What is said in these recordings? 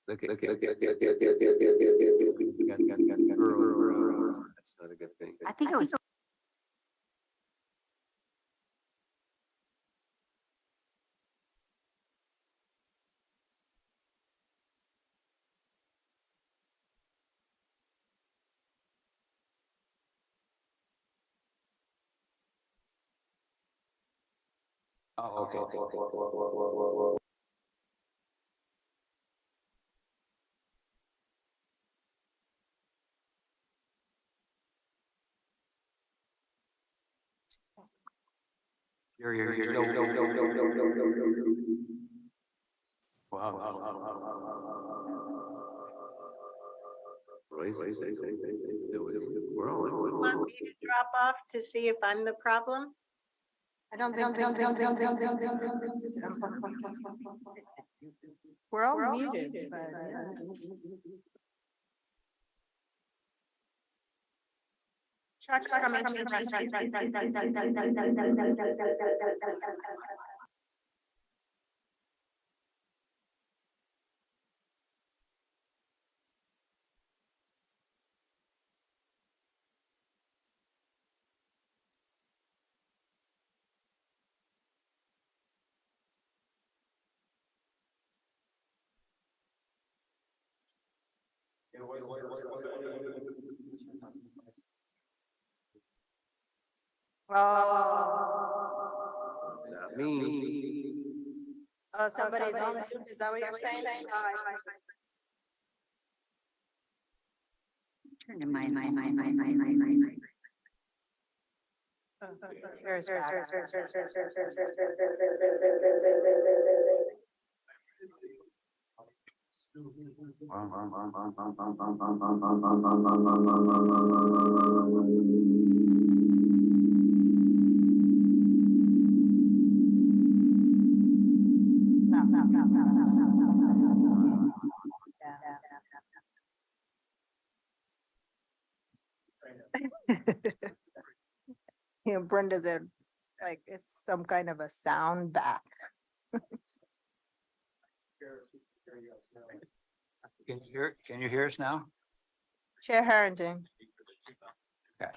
Okay. Okay. That's not a good thing. I think it was. Oh, okay. Want me to drop off to see if I'm the problem? I don't think. We're all muted, but. Trucks coming to the rescue. Not me. Oh, somebody's on Zoom. Is that what you're saying? Turn to mine. You know, Brenda's in, like, it's some kind of a sound back. Can you hear us now? Chair Harrington. Okay.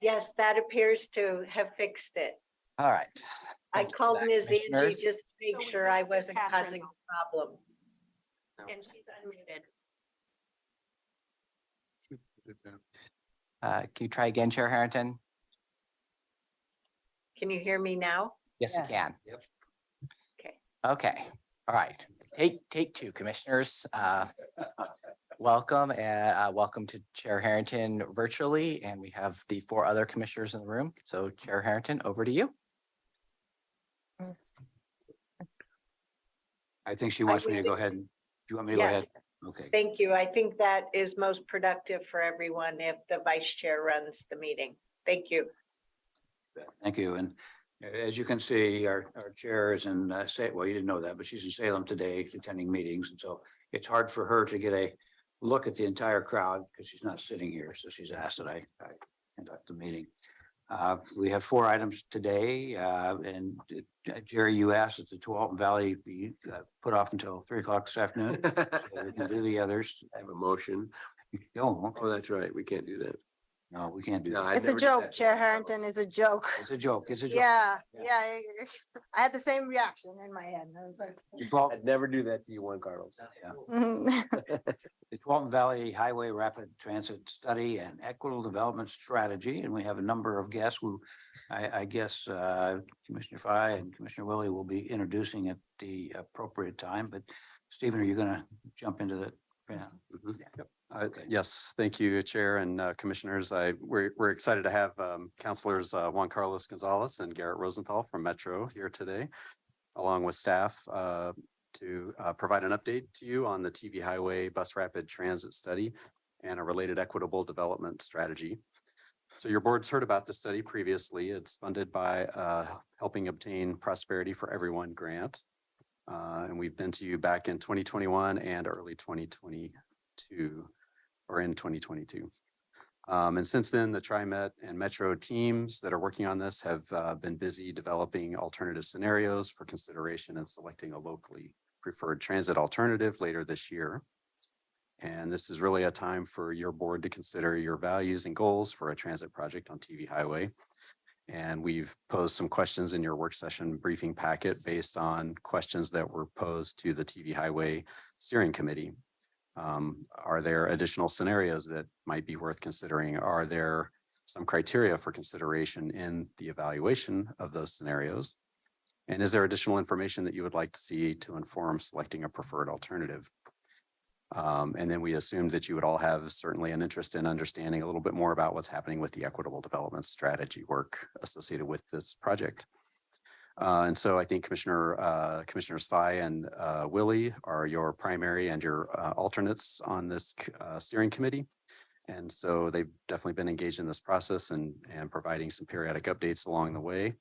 Yes, that appears to have fixed it. All right. I Thank you for called that, Ms. Angie commissioners. just to make sure I wasn't causing a problem. And she's unmuted. Can you try again, Chair Harrington? Can you hear me now? Yes, you Yes. can. Okay. Okay. All right. Take two, commissioners. Welcome welcome to Chair Harrington virtually, and we have the four other commissioners in the room. So Chair Harrington, over to you. I think she wants me to go ahead. Do you want me to go ahead? Yes, Okay. thank you. I think that is most productive for everyone if the vice chair runs the meeting. Thank you. Thank you. And as you can see, our chair is in well, you didn't know that, but she's in Salem today attending meetings. And so it's hard for her to get a look at the entire crowd because she's not sitting here. So she's asked that I conduct the meeting. We have four items today, and Jerry, you asked that the Tualatin Valley be put off until 3 o'clock this afternoon. So we can do the others. I have a motion. No, Oh, that's right. We can't do that. no, we can't do No, that. I've It's a never done joke, that. Chair Harrington, it's a joke. It's a joke. It's a joke. Yeah, I had the same reaction in my head. I was like. I'd never do that to you, Juan Carlos. Yeah. Mhm. The Tualatin Valley Highway Rapid Transit Study and Equitable Development Strategy, and we have a number of guests who I guess Commissioner Fry and Commissioner Willie will be introducing at the appropriate time, but Stephen, are you going to jump into that? Yeah. Yep. Okay. Yes, thank you, Chair and Commissioners. We're excited to have Councilors Juan Carlos Gonzalez and Garrett Rosenthal from Metro here today, along with staff to provide an update to you on the TV Highway Bus Rapid Transit Study and a related equitable development strategy. So your board's heard about the study previously. It's funded by Helping Obtain Prosperity for Everyone grant. And we've been to you back in 2021 and early 2022. or in 2022. And since then, the TriMet and Metro teams that are working on this have been busy developing alternative scenarios for consideration and selecting a locally preferred transit alternative later this year. And this is really a time for your board to consider your values and goals for a transit project on TV Highway. And we've posed some questions in your work session briefing packet based on questions that were posed to the TV Highway Steering Committee. Are there additional scenarios that might be worth considering? Are there some criteria for consideration in the evaluation of those scenarios? And is there additional information that you would like to see to inform selecting a preferred alternative? And then we assumed that you would all have certainly an interest in understanding a little bit more about what's happening with the equitable development strategy work associated with this project. And so I think Commissioners Fye and Willie are your primary and your alternates on this steering committee. And so they've definitely been engaged in this process and providing some periodic updates along the way.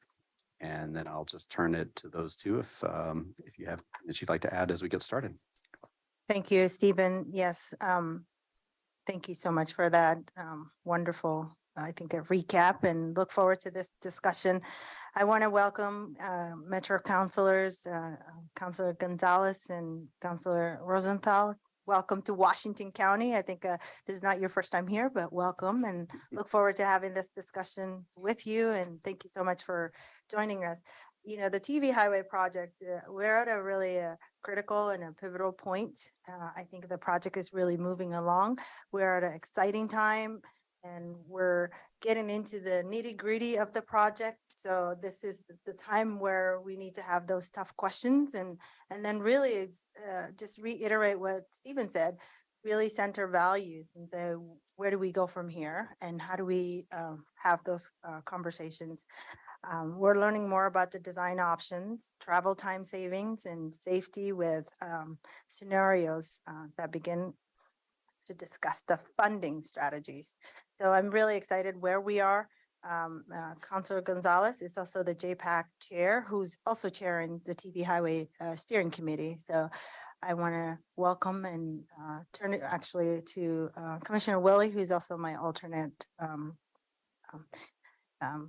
And then I'll just turn it to those two if you have that you'd like to add as we get started. Thank you, Stephen. Yes, thank you so much for that wonderful, I think, a recap, and look forward to this discussion. I want to welcome Metro councilors, Councilor Gonzalez and Councilor Rosenthal. Welcome to Washington County. I think this is not your first time here, but welcome, and look forward to having this discussion with you. And thank you so much for joining us. You know, the TV Highway project, we're at a really critical and a pivotal point. I think the project is really moving along. We're at an exciting time, and we're getting into the nitty gritty of the project. So this is the time where we need to have those tough questions and then really just reiterate what Stephen said, really center values and say, where do we go from here? And how do we have those conversations? We're learning more about the design options, travel time savings, and safety with scenarios that begin to discuss the funding strategies. So I'm really excited where we are. Councilor Gonzalez is also the JPAC chair, who's also chairing the TV Highway Steering Committee. So I want to welcome and turn it actually to Commissioner Willie, who's also my alternate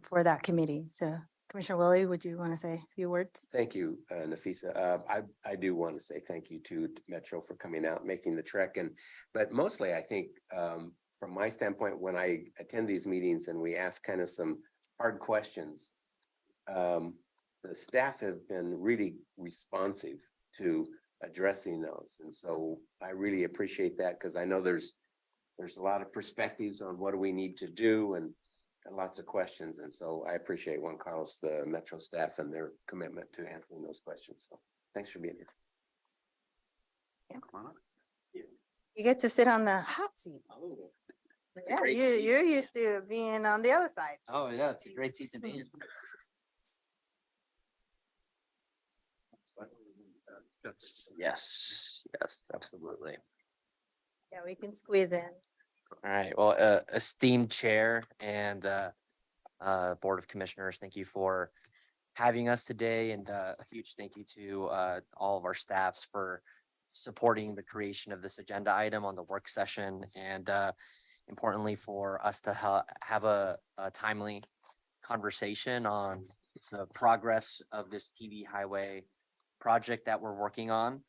for that committee. So Commissioner Willie, would you want to say a few words? Thank you, Nafisa. I do want to say thank you to Metro for coming out, making the trek. But mostly, I think from my standpoint, when I attend these meetings and we ask kind of some hard questions, the staff have been really responsive to addressing those. And so I really appreciate that, because I know there's a lot of perspectives on what do we need to do and lots of questions. And so I appreciate Juan Carlos, the Metro staff, and their commitment to answering those questions. So thanks for being here. You get to sit on the hot seat. Oh, Yeah, you're used to being on the other side. oh yeah, it's a great seat to be in. Yes, yes, absolutely. Yeah, we can squeeze in. All right, well, esteemed chair and Board of Commissioners, thank you for having us today, and a huge thank you to all of our staffs for supporting the creation of this agenda item on the work session, and importantly for us to have a timely conversation on the progress of this TV Highway project that we're working on.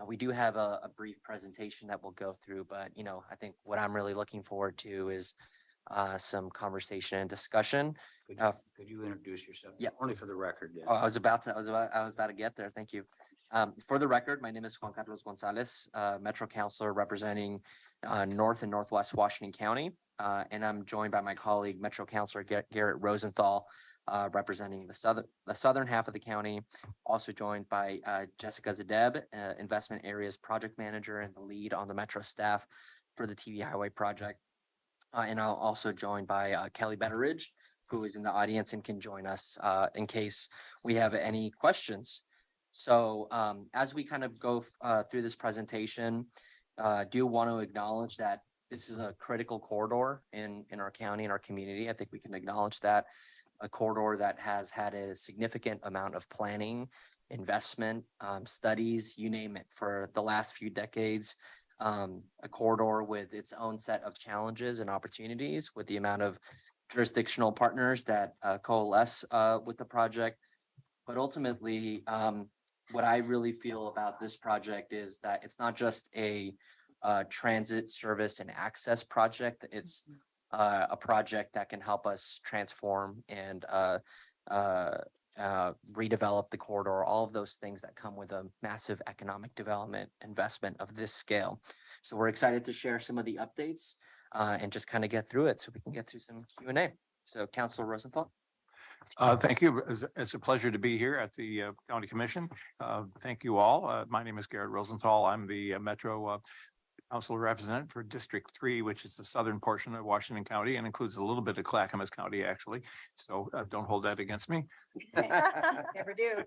We do have a brief presentation that we'll go through, but I think what I'm really looking forward to is some conversation and discussion. Could you introduce yourself? Yeah. Only for the record. Yeah. Oh, I was about to get there. Thank you. For the record, my name is Juan Carlos Gonzalez, Metro Councilor representing North and Northwest Washington County. And I'm joined by my colleague, Metro Councilor Garrett Rosenthal, representing the southern half of the county. Also joined by Jessica Zadeb, Investment Areas Project Manager and the lead on the Metro staff for the TV Highway project. And I'm also joined by Kelly Betteridge, who is in the audience and can join us in case we have any questions. So as we kind of go through this presentation, do want to acknowledge that this is a critical corridor in our county and our community. I think we can acknowledge that. A corridor that has had a significant amount of planning, investment, studies, you name it, for the last few decades. a corridor with its own set of challenges and opportunities with the amount of jurisdictional partners that coalesce with the project. But ultimately, what I really feel about this project is that it's not just a transit service and access project. It's a project that can help us transform and redevelop the corridor, all of those things that come with a massive economic development investment of this scale. So we're excited to share some of the updates and just kind of get through it so we can get through some Q&A. So Councilor Rosenthal. Thank you. It's a pleasure to be here at the County Commission. Thank you all. My name is Garrett Rosenthal. I'm the Metro Council representative for District 3, which is the southern portion of Washington County and includes a little bit of Clackamas County, actually. So don't hold that against me. Never do.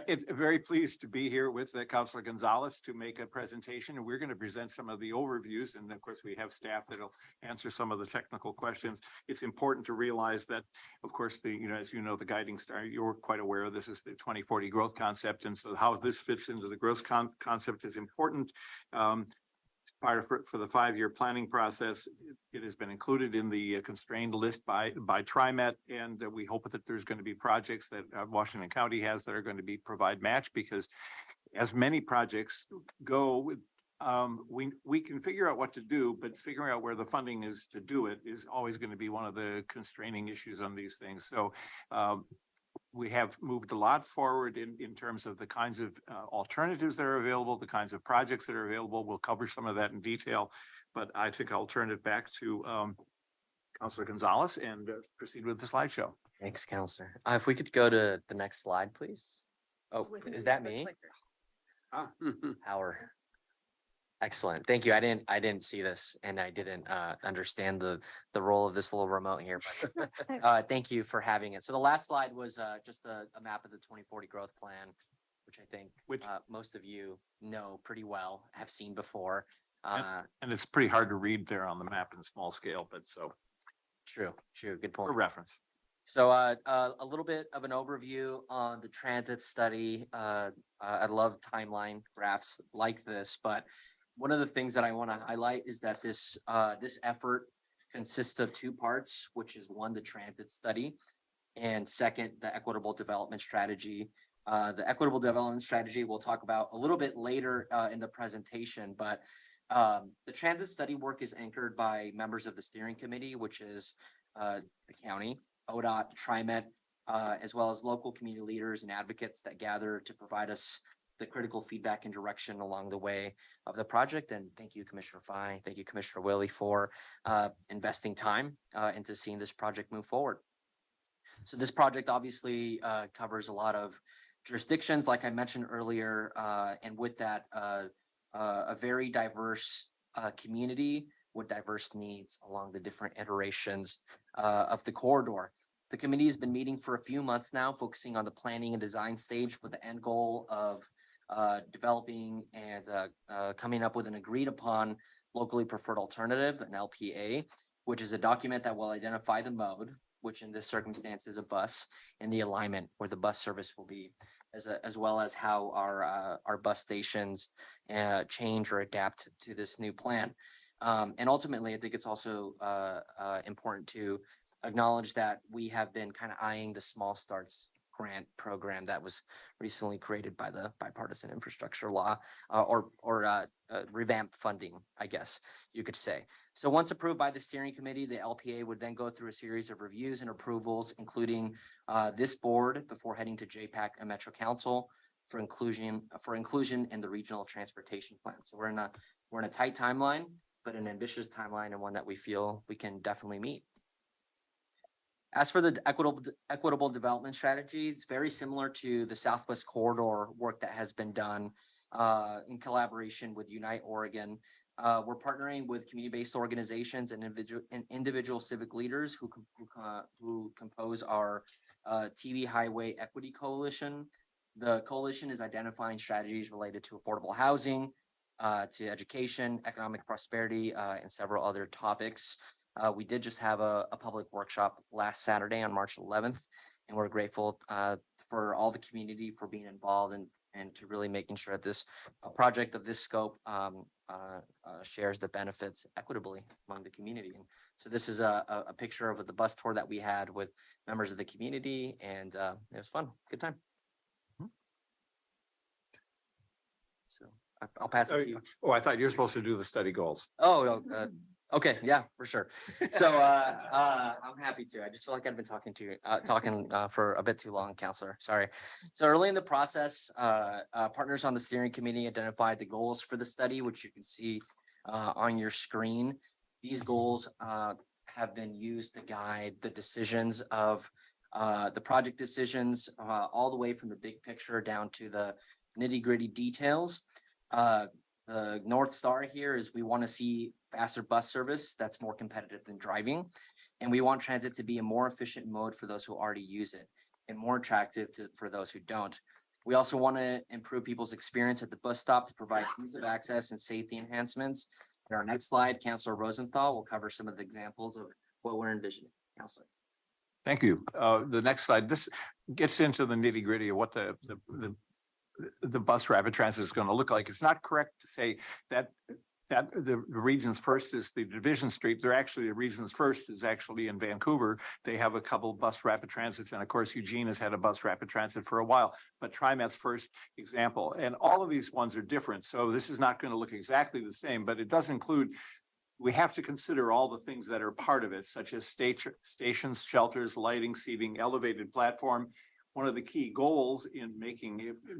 It's very pleased to be here with Councilor Gonzalez to make a presentation. And we're going to present some of the overviews. And of course, we have staff that'll answer some of the technical questions. It's important to realize that, of course, as you know, the guiding star, you're quite aware of this, is the 2040 growth concept. And so how this fits into the growth concept is important. Part of for the 5-year planning process, it has been included in the constrained list by TriMet, and we hope that there's going to be projects that Washington County has that are going to provide match, because as many projects go, we can figure out what to do, but figuring out where the funding is to do it is always going to be one of the constraining issues on these things. So we have moved a lot forward in terms of the kinds of alternatives that are available, the kinds of projects that are available. We'll cover some of that in detail, but I think I'll turn it back to Councilor Gonzalez and proceed with the slideshow. Thanks, Councilor. If we could go to the next slide, please. Oh, is that me? Howard. Excellent. Thank you. I didn't see this, and I didn't understand the role of this little remote here, but thank you for having it. So the last slide was just a map of the 2040 growth plan, which I think most of you know pretty well, have seen before. And it's pretty hard to read there on the map in small scale, but so. True. Good point. For reference. So a little bit of an overview on the transit study. I love timeline graphs like this, but one of the things that I want to highlight is that this effort consists of 2 parts, which is 1, the transit study, and 2nd, the equitable development strategy. The equitable development strategy we'll talk about a little bit later in the presentation, but the transit study work is anchored by members of the steering committee, which is the county, ODOT, TriMet, as well as local community leaders and advocates that gather to provide us the critical feedback and direction along the way of the project. And thank you, Commissioner Fye. Thank you, Commissioner Willie, for investing time into seeing this project move forward. So this project obviously covers a lot of jurisdictions, like I mentioned earlier, and with that, a very diverse community with diverse needs along the different iterations of the corridor. The committee has been meeting for a few months now, focusing on the planning and design stage with the end goal of developing and coming up with an agreed upon locally preferred alternative, an LPA, which is a document that will identify the mode, which in this circumstance is a bus, and the alignment where the bus service will be, as well as how our bus stations change or adapt to this new plan. And ultimately, I think it's also important to acknowledge that we have been kind of eyeing the Small Starts grant program that was recently created by the bipartisan infrastructure law, or revamped funding, I guess you could say. So once approved by the steering committee, the LPA would then go through a series of reviews and approvals, including this board before heading to JPAC and Metro Council for inclusion in the regional transportation plan. So we're in a tight timeline, but an ambitious timeline, and one that we feel we can definitely meet. As for the equitable development strategy, it's very similar to the Southwest Corridor work that has been done in collaboration with Unite Oregon. We're partnering with community-based organizations and individual civic leaders who compose our TV Highway Equity Coalition. The coalition is identifying strategies related to affordable housing, to education, economic prosperity, and several other topics. We did just have a public workshop last Saturday on March 11th, and we're grateful for all the community for being involved and and to really making sure that this project of this scope shares the benefits equitably among the community. And so this is a picture of the bus tour that we had with members of the community, and it was fun, good time. So I'll pass it to you. Oh, I thought you were supposed to do the study goals. Oh, no, okay, yeah, for sure. So I'm happy to. I just feel like I've been talking for a bit too long, Counselor. Sorry. So early in the process, partners on the steering committee identified the goals for the study, which you can see on your screen. These goals have been used to guide the decisions of the project decisions, all the way from the big picture down to the nitty-gritty details. The North Star here is we want to see faster bus service that's more competitive than driving. And we want transit to be a more efficient mode for those who already use it and more attractive for those who don't. We also want to improve people's experience at the bus stop to provide ease of access and safety enhancements. In our next slide, Councilor Rosenthal will cover some of the examples of what we're envisioning. Councilor. Thank you. The next slide, this gets into the nitty gritty of what the bus rapid transit is going to look like. It's not correct to say that the Regions First is the Division Street. They're actually, the Regions First is actually in Vancouver. They have a couple bus rapid transits, and of course Eugene has had a bus rapid transit for a while, but TriMet's first example. And all of these ones are different. So this is not going to look exactly the same, but it does include, we have to consider all the things that are part of it, such as stations, shelters, lighting, seating, elevated platform. One of the key goals in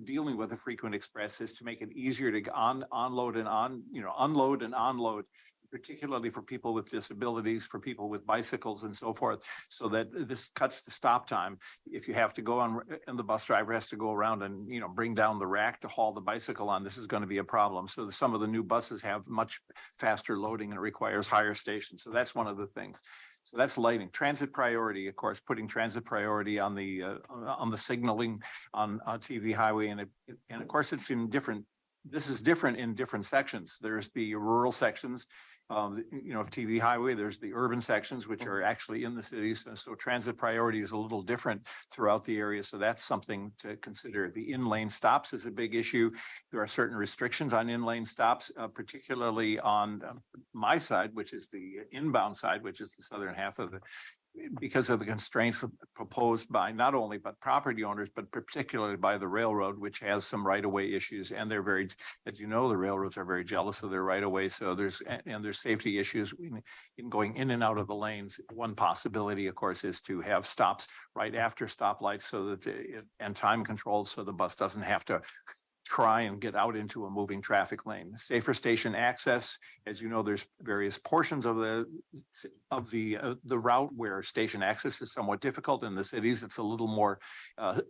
dealing with a frequent express is to make it easier to unload and unload, particularly for people with disabilities, for people with bicycles and so forth, so that this cuts the stop time. If you have to go on and the bus driver has to go around and, bring down the rack to haul the bicycle on, this is going to be a problem. So some of the new buses have much faster loading and it requires higher stations. So that's one of the things. So that's lighting. Transit priority, of course, putting transit priority on the signaling on TV highway, and of course it's in different. This is different in different sections. There's the rural sections, of TV highway. There's the urban sections, which are actually in the cities. So transit priority is a little different throughout the area. So that's something to consider. The in-lane stops is a big issue. There are certain restrictions on in-lane stops, particularly on my side, which is the inbound side, which is the southern half of because of the constraints proposed by not only but property owners, but particularly by the railroad, which has some right-of-way issues. And they're very, as you know, the railroads are very jealous of their right-of-way. So there's safety issues in going in and out of the lanes. One possibility, of course, is to have stops right after stoplights so that and time controlled so the bus doesn't have to try and get out into a moving traffic lane. Safer station access, as you know, there's various portions of the route where station access is somewhat difficult. In the cities, it's a little more,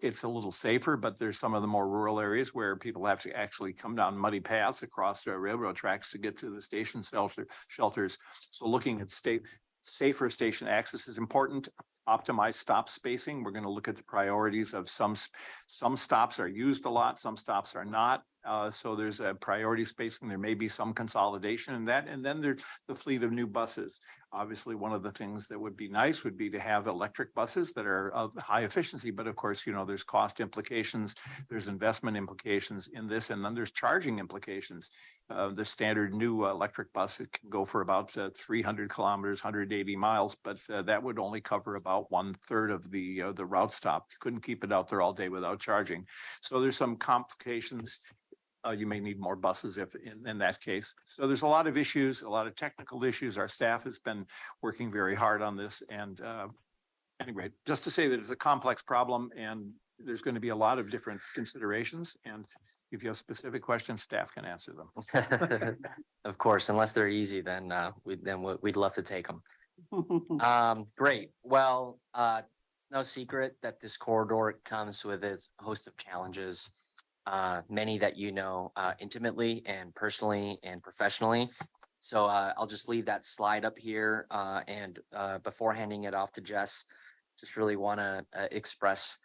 it's a little safer, but there's some of the more rural areas where people have to actually come down muddy paths across the railroad tracks to get to the station shelters. So looking at safer station access is important. Optimize stop spacing. We're going to look at the priorities of some stops are used a lot, some stops are not. So there's a priority spacing. There may be some consolidation in that. And then there's the fleet of new buses. Obviously, one of the things that would be nice would be to have electric buses that are of high efficiency. But of course, there's cost implications, there's investment implications in this, and then there's charging implications. The standard new electric bus, it can go for about 300 kilometers, 180 miles, but that would only cover about 1/3 of the route stop. You couldn't keep it out there all day without charging. So there's some complications. You may need more buses if in that case. So there's a lot of issues, a lot of technical issues. Our staff has been working very hard on this. And anyway, just to say that it's a complex problem and there's going to be a lot of different considerations. And if you have specific questions, staff can answer them. Of course, unless they're easy, then we'd love to take them. Great. Well, it's no secret that this corridor comes with its host of challenges. Many that intimately and personally and professionally. So I'll just leave that slide up here. And before handing it off to Jess, just really want to express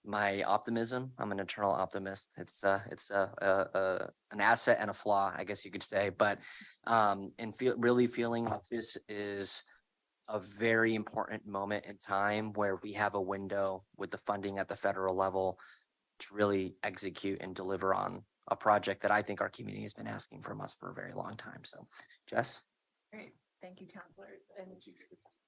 my optimism. I'm an eternal optimist. It's an asset and a flaw, I guess you could say. But really feeling like this is a very important moment in time where we have a window with the funding at the federal level to really execute and deliver on a project that I think our community has been asking from us for a very long time. So, Jess? Great, thank you, counselors. And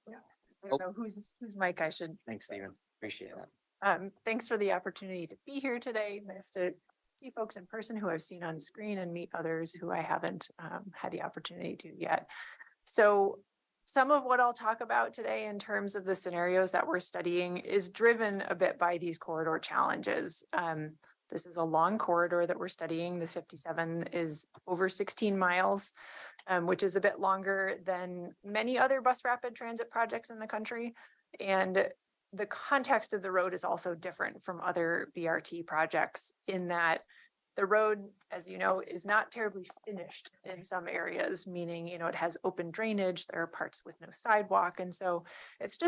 yeah, I Oh. don't know whose mic I should. Thanks, Stephen. Appreciate that. Thanks for the opportunity to be here today. Nice to see folks in person who I've seen on screen and meet others who I haven't had the opportunity to yet. So some of what I'll talk about today in terms of the scenarios that we're studying is driven a bit by these corridor challenges. This is a long corridor that we're studying. This 57 is over 16 miles, which is a bit longer than many other bus rapid transit projects in the country. And the context of the road is also different from other BRT projects in that the road, as you know, is not terribly finished in some areas, meaning, you know, it has open drainage, there are parts with no sidewalk. And so it's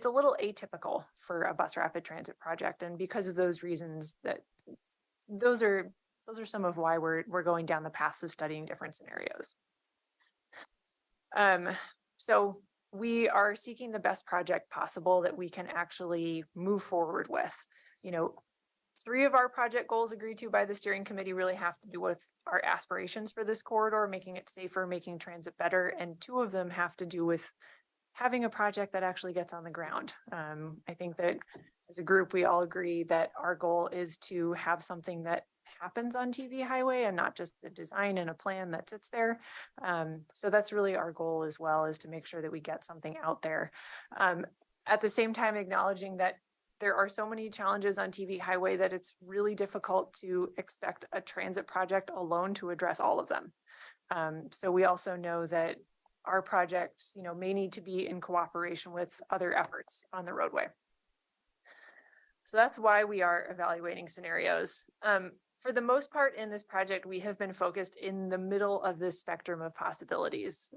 a little atypical for a bus rapid transit project. And because of those reasons, those are some of why we're going down the paths of studying different scenarios. So we are seeking the best project possible that we can actually move forward with. You know, 3 of our project goals agreed to by the steering committee really have to do with our aspirations for this corridor, making it safer, making transit better, and 2 of them have to do with having a project that actually gets on the ground. I think that as a group, we all agree that our goal is to have something that happens on TV highway and not just the design and a plan that sits there. So that's really our goal as well, is to make sure that we get something out there. At the same time, acknowledging that there are so many challenges on TV highway that it's really difficult to expect a transit project alone to address all of them. So we also know that our project, you know, may need to be in cooperation with other efforts on the roadway. So that's why we are evaluating scenarios. For the most part in this project, we have been focused in the middle of this spectrum of possibilities.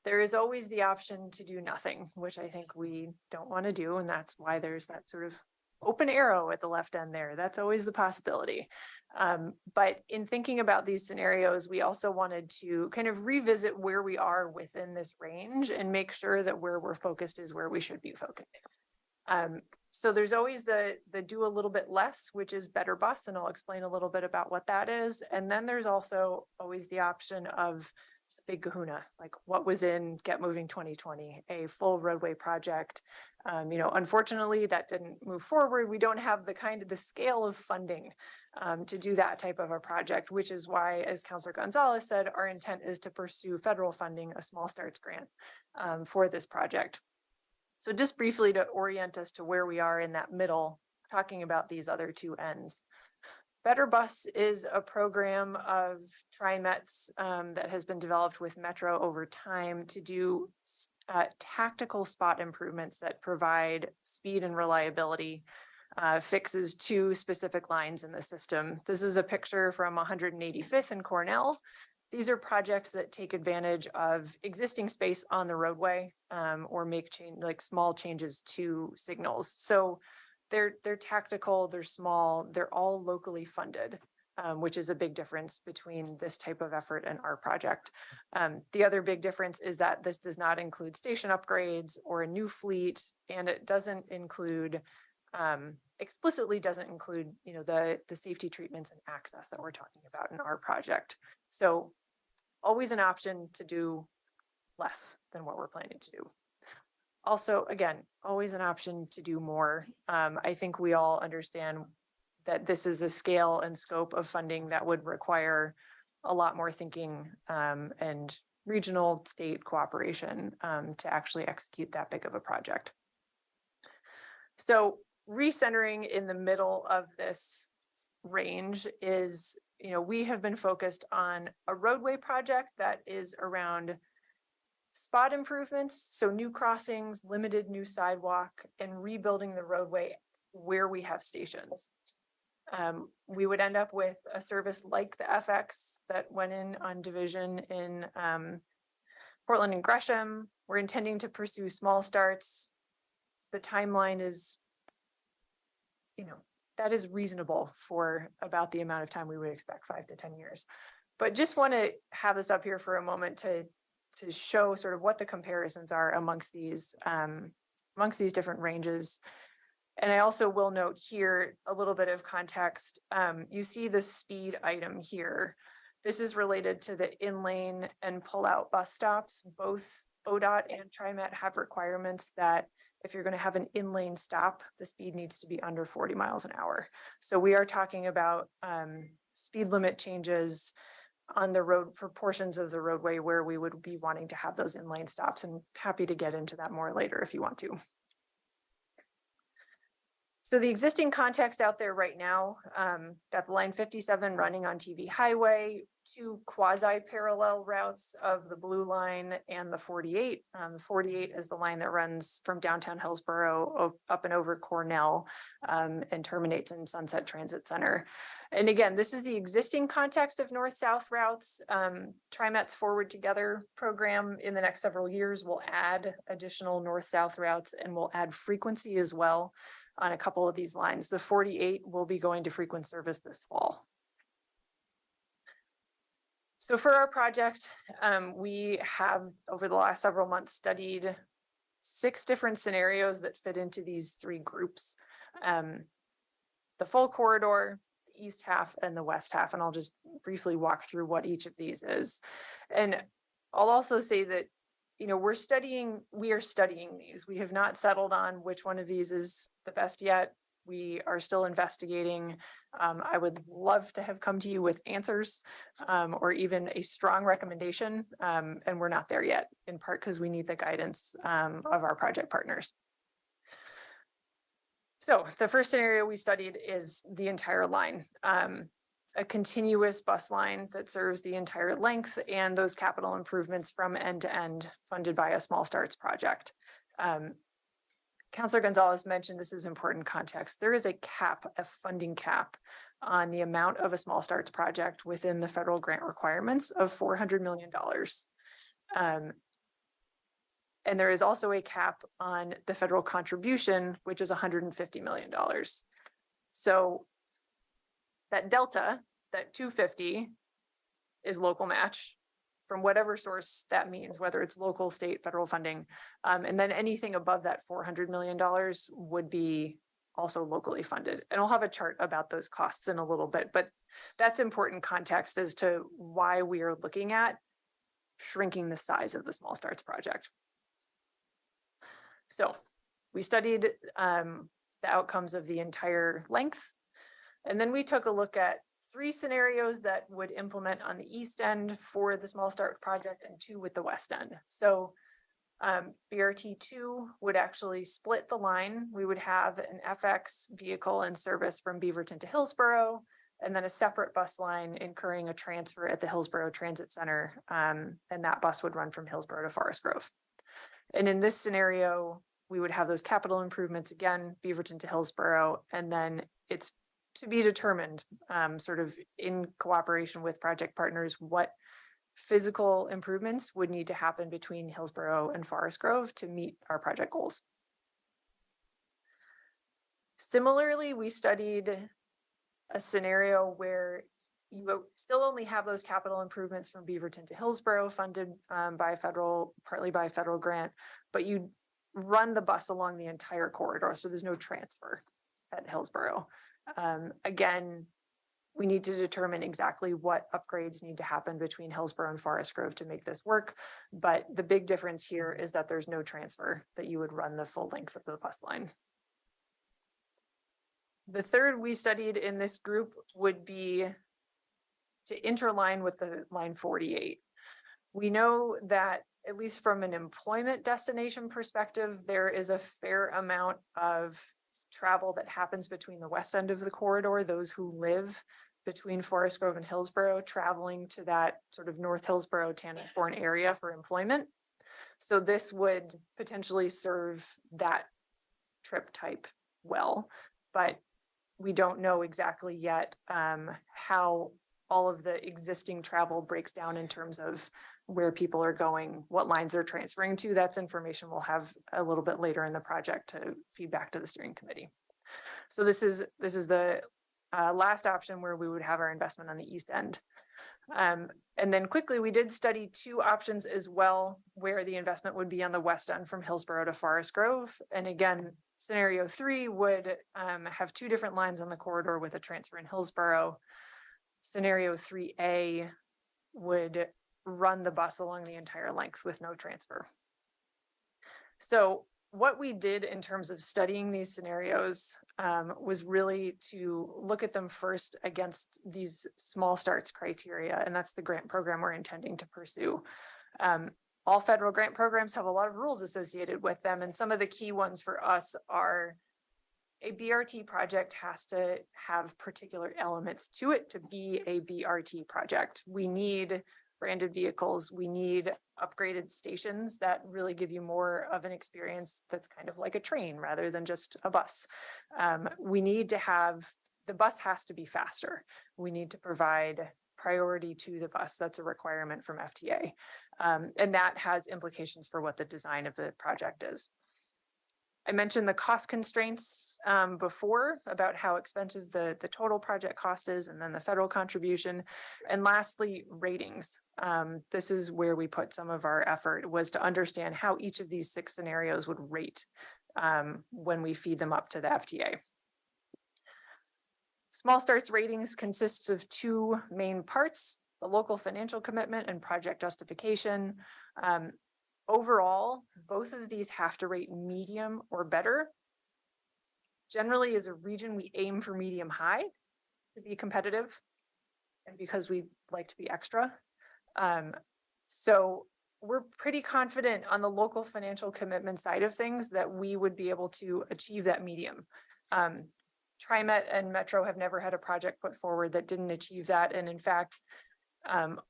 There is always the option to do nothing, which I think we don't want to do. And that's why there's that sort of open arrow at the left end there. That's always the possibility. But in thinking about these scenarios, we also wanted to kind of revisit where we are within this range and make sure that where we're focused is where we should be focusing. So there's always the do a little bit less, which is better bus, and I'll explain a little bit about what that is. And then there's also always the option of big kahuna, like what was in Get Moving 2020, a full roadway project. You know, unfortunately, that didn't move forward. We don't have the scale of funding to do that type of a project, which is why, as Councilor Gonzalez said, our intent is to pursue federal funding, a small starts grant for this project. So just briefly to orient us to where we are in that middle, talking about these other 2 ends. Better Bus is a program of TriMet's that has been developed with Metro over time to do tactical spot improvements that provide speed and reliability fixes to specific lines in the system. This is a picture from 185th and Cornell. These are projects that take advantage of existing space on the roadway or make small changes to signals. So they're tactical, they're small, they're all locally funded, which is a big difference between this type of effort and our project. The other big difference is that this does not include station upgrades or a new fleet, and it doesn't include, explicitly doesn't include, you know, the safety treatments and access that we're talking about in our project. So always an option to do less than what we're planning to do. Also, again, always an option to do more. I think we all understand that this is a scale and scope of funding that would require a lot more thinking and regional state cooperation to actually execute that big of a project. So recentering in the middle of this range is, you know, we have been focused on a roadway project that is around spot improvements, so new crossings, limited new sidewalk, and rebuilding the roadway where we have stations. We would end up with a service like the FX that went in on Division in Portland and Gresham. We're intending to pursue small starts. The timeline is, you know, that is reasonable for about the amount of time we would expect, 5 to 10 years. But just want to have this up here for a moment to show sort of what the comparisons are amongst these different ranges. And I also will note here a little bit of context. You see the speed item here. This is related to the in-lane and pull-out bus stops. Both ODOT and TriMet have requirements that if you're going to have an in-lane stop, the speed needs to be under 40 miles an hour. So we are talking about speed limit changes on the road for portions of the roadway where we would be wanting to have those in-lane stops, and happy to get into that more later if you want to. So the existing context out there right now, got the line 57 running on TV highway, 2 quasi-parallel routes of the blue line and the 48. The 48 is the line that runs from downtown Hillsborough up and over Cornell and terminates in Sunset Transit Center. And again, this is the existing context of north-south routes. TriMet's Forward Together program in the next several years will add additional north-south routes and will add frequency as well on a couple of these lines. The 48 will be going to frequent service this fall. So for our project, we have over the last several months studied 6 different scenarios that fit into these 3 groups. The full corridor, the east half, and the west half. And I'll just briefly walk through what each of these is. And I'll also say that, you know, we are studying these. We have not settled on which one of these is the best yet. We are still investigating. I would love to have come to you with answers or even a strong recommendation. And we're not there yet, in part because we need the guidance of our project partners. So the first scenario we studied is the entire line. A continuous bus line that serves the entire length and those capital improvements from end to end funded by a small starts project. Councilor Gonzalez mentioned this is important context. There is a cap, a funding cap on the amount of a small starts project within the federal grant requirements of $400 million. And there is also a cap on the federal contribution, which is $150 million. So that delta, that 250 is local match from whatever source that means, whether it's local, state, federal funding. And then anything above that $400 million would be also locally funded. And I'll have a chart about those costs in a little bit, but that's important context as to why we are looking at shrinking the size of the small starts project. So we studied the outcomes of the entire length. And then we took a look at 3 scenarios that would implement on the east end for the small start project and 2 with the west end. So BRT2 would actually split the line. We would have an FX vehicle in service from Beaverton to Hillsborough, and then a separate bus line incurring a transfer at the Hillsborough Transit Center. And that bus would run from Hillsborough to Forest Grove. And in this scenario, we would have those capital improvements again, Beaverton to Hillsborough, and then it's to be determined, sort of in cooperation with project partners, what physical improvements would need to happen between Hillsborough and Forest Grove to meet our project goals. Similarly, we studied a scenario where you still only have those capital improvements from Beaverton to Hillsborough funded partly by federal grant, but you run the bus along the entire corridor, so there's no transfer at Hillsborough. Again, we need to determine exactly what upgrades need to happen between Hillsborough and Forest Grove to make this work. But the big difference here is that there's no transfer, that you would run the full length of the bus line. The third we studied in this group would be to interline with the line 48. We know that at least from an employment destination perspective, there is a fair amount of travel that happens between the west end of the corridor, those who live between Forest Grove and Hillsborough, traveling to that sort of North Hillsborough, Tannerbourne area for employment. So this would potentially serve that trip type well, but we don't know exactly yet how all of the existing travel breaks down in terms of where people are going, what lines they're transferring to. That's information we'll have a little bit later in the project to feed back to the steering committee. So this is the last option where we would have our investment on the east end. And then quickly, we did study 2 options as well, where the investment would be on the west end from Hillsborough to Forest Grove. And again, Scenario 3 would have 2 different lines on the corridor with a transfer in Hillsborough. Scenario 3A would run the bus along the entire length with no transfer. So what we did in terms of studying these scenarios was really to look at them first against these small starts criteria, and that's the grant program we're intending to pursue. All federal grant programs have a lot of rules associated with them, and some of the key ones for us are a BRT project has to have particular elements to it to be a BRT project. We need branded vehicles, we need upgraded stations that really give you more of an experience that's kind of like a train rather than just a bus. We need to have, the bus has to be faster. We need to provide priority to the bus. That's a requirement from FTA. And that has implications for what the design of the project is. I mentioned the cost constraints before about how expensive the total project cost is, and then the federal contribution. And lastly, ratings. This is where we put some of our effort, was to understand how each of these 6 scenarios would rate when we feed them up to the FTA. Small starts ratings consists of 2 main parts: the local financial commitment and project justification. Overall, both of these have to rate medium or better. Generally, as a region, we aim for medium high to be competitive, and because we like to be extra. So we're pretty confident on the local financial commitment side of things that we would be able to achieve that medium. TriMet and Metro have never had a project put forward that didn't achieve that. And in fact,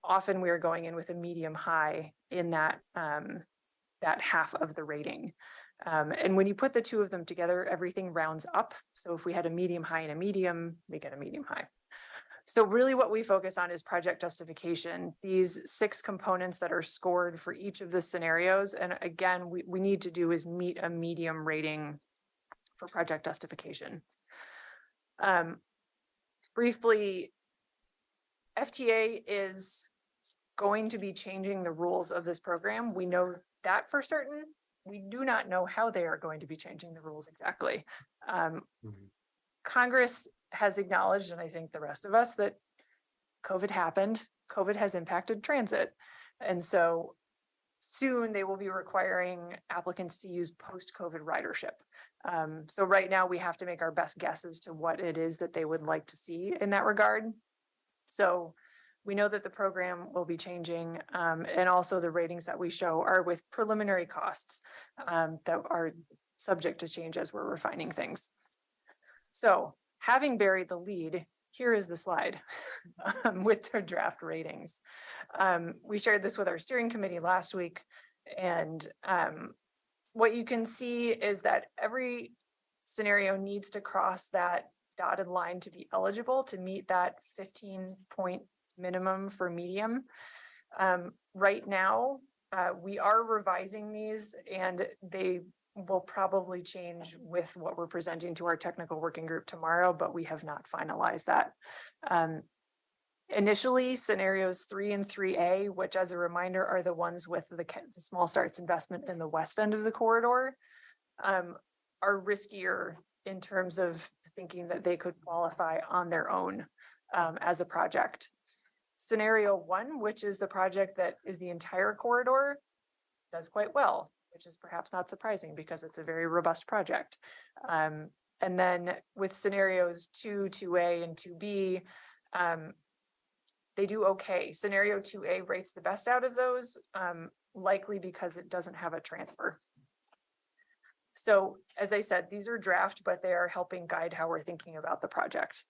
often we are going in with a medium high in that, that half of the rating. And when you put the 2 of them together, everything rounds up. So if we had a medium high and a medium, we get a medium high. So really what we focus on is project justification, these 6 components that are scored for each of the scenarios. And again, we need to do is meet a medium rating for project justification. Briefly, FTA is going to be changing the rules of this program. We know that for certain. We do not know how they are going to be changing the rules exactly. Congress has acknowledged, and I think the rest of us, that COVID happened. COVID has impacted transit. And so soon they will be requiring applicants to use post-COVID ridership. So right now we have to make our best guess as to what it is that they would like to see in that regard. So we know that the program will be changing, and also the ratings that we show are with preliminary costs that are subject to change as we're refining things. So having buried the lead, here is the slide with the draft ratings. We shared this with our steering committee last week, and what you can see is that every scenario needs to cross that dotted line to be eligible to meet that 15-point minimum for medium. Right now, we are revising these, and they will probably change with what we're presenting to our technical working group tomorrow, but we have not finalized that. Initially, scenarios 3 and 3A, which as a reminder are the ones with the small starts investment in the west end of the corridor, are riskier in terms of thinking that they could qualify on their own as a project. Scenario 1, which is the project that is the entire corridor, does quite well, which is perhaps not surprising because it's a very robust project. And then with scenarios 2, 2A, and 2B, they do okay. Scenario 2A rates the best out of those, likely because it doesn't have a transfer. So as I said, these are draft, but they are helping guide how we're thinking about the project.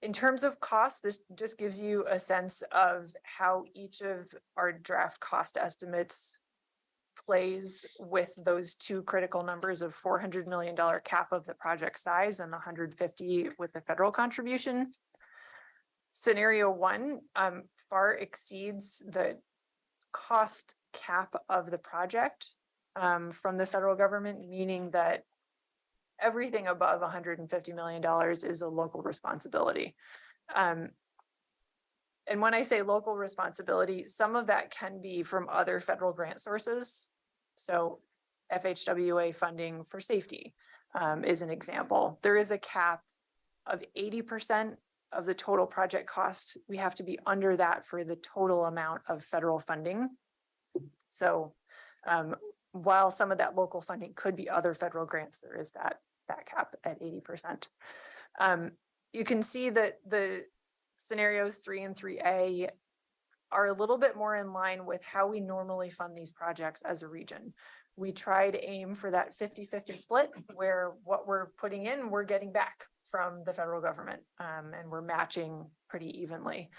In terms of cost, this just gives you a sense of how each of our draft cost estimates plays with those 2 critical numbers of $400 million cap of the project size and 150 with the federal contribution. Scenario 1 far exceeds the cost cap of the project from the federal government, meaning that everything above $150 million is a local responsibility. And when I say local responsibility, some of that can be from other federal grant sources. So FHWA funding for safety is an example. There is a cap of 80% of the total project cost. We have to be under that for the total amount of federal funding. So while some of that local funding could be other federal grants, there is that cap at 80%. You can see that the scenarios 3 and 3A are a little bit more in line with how we normally fund these projects as a region. We try to aim for that 50-50 split where what we're putting in, we're getting back from the federal government, and we're matching pretty evenly.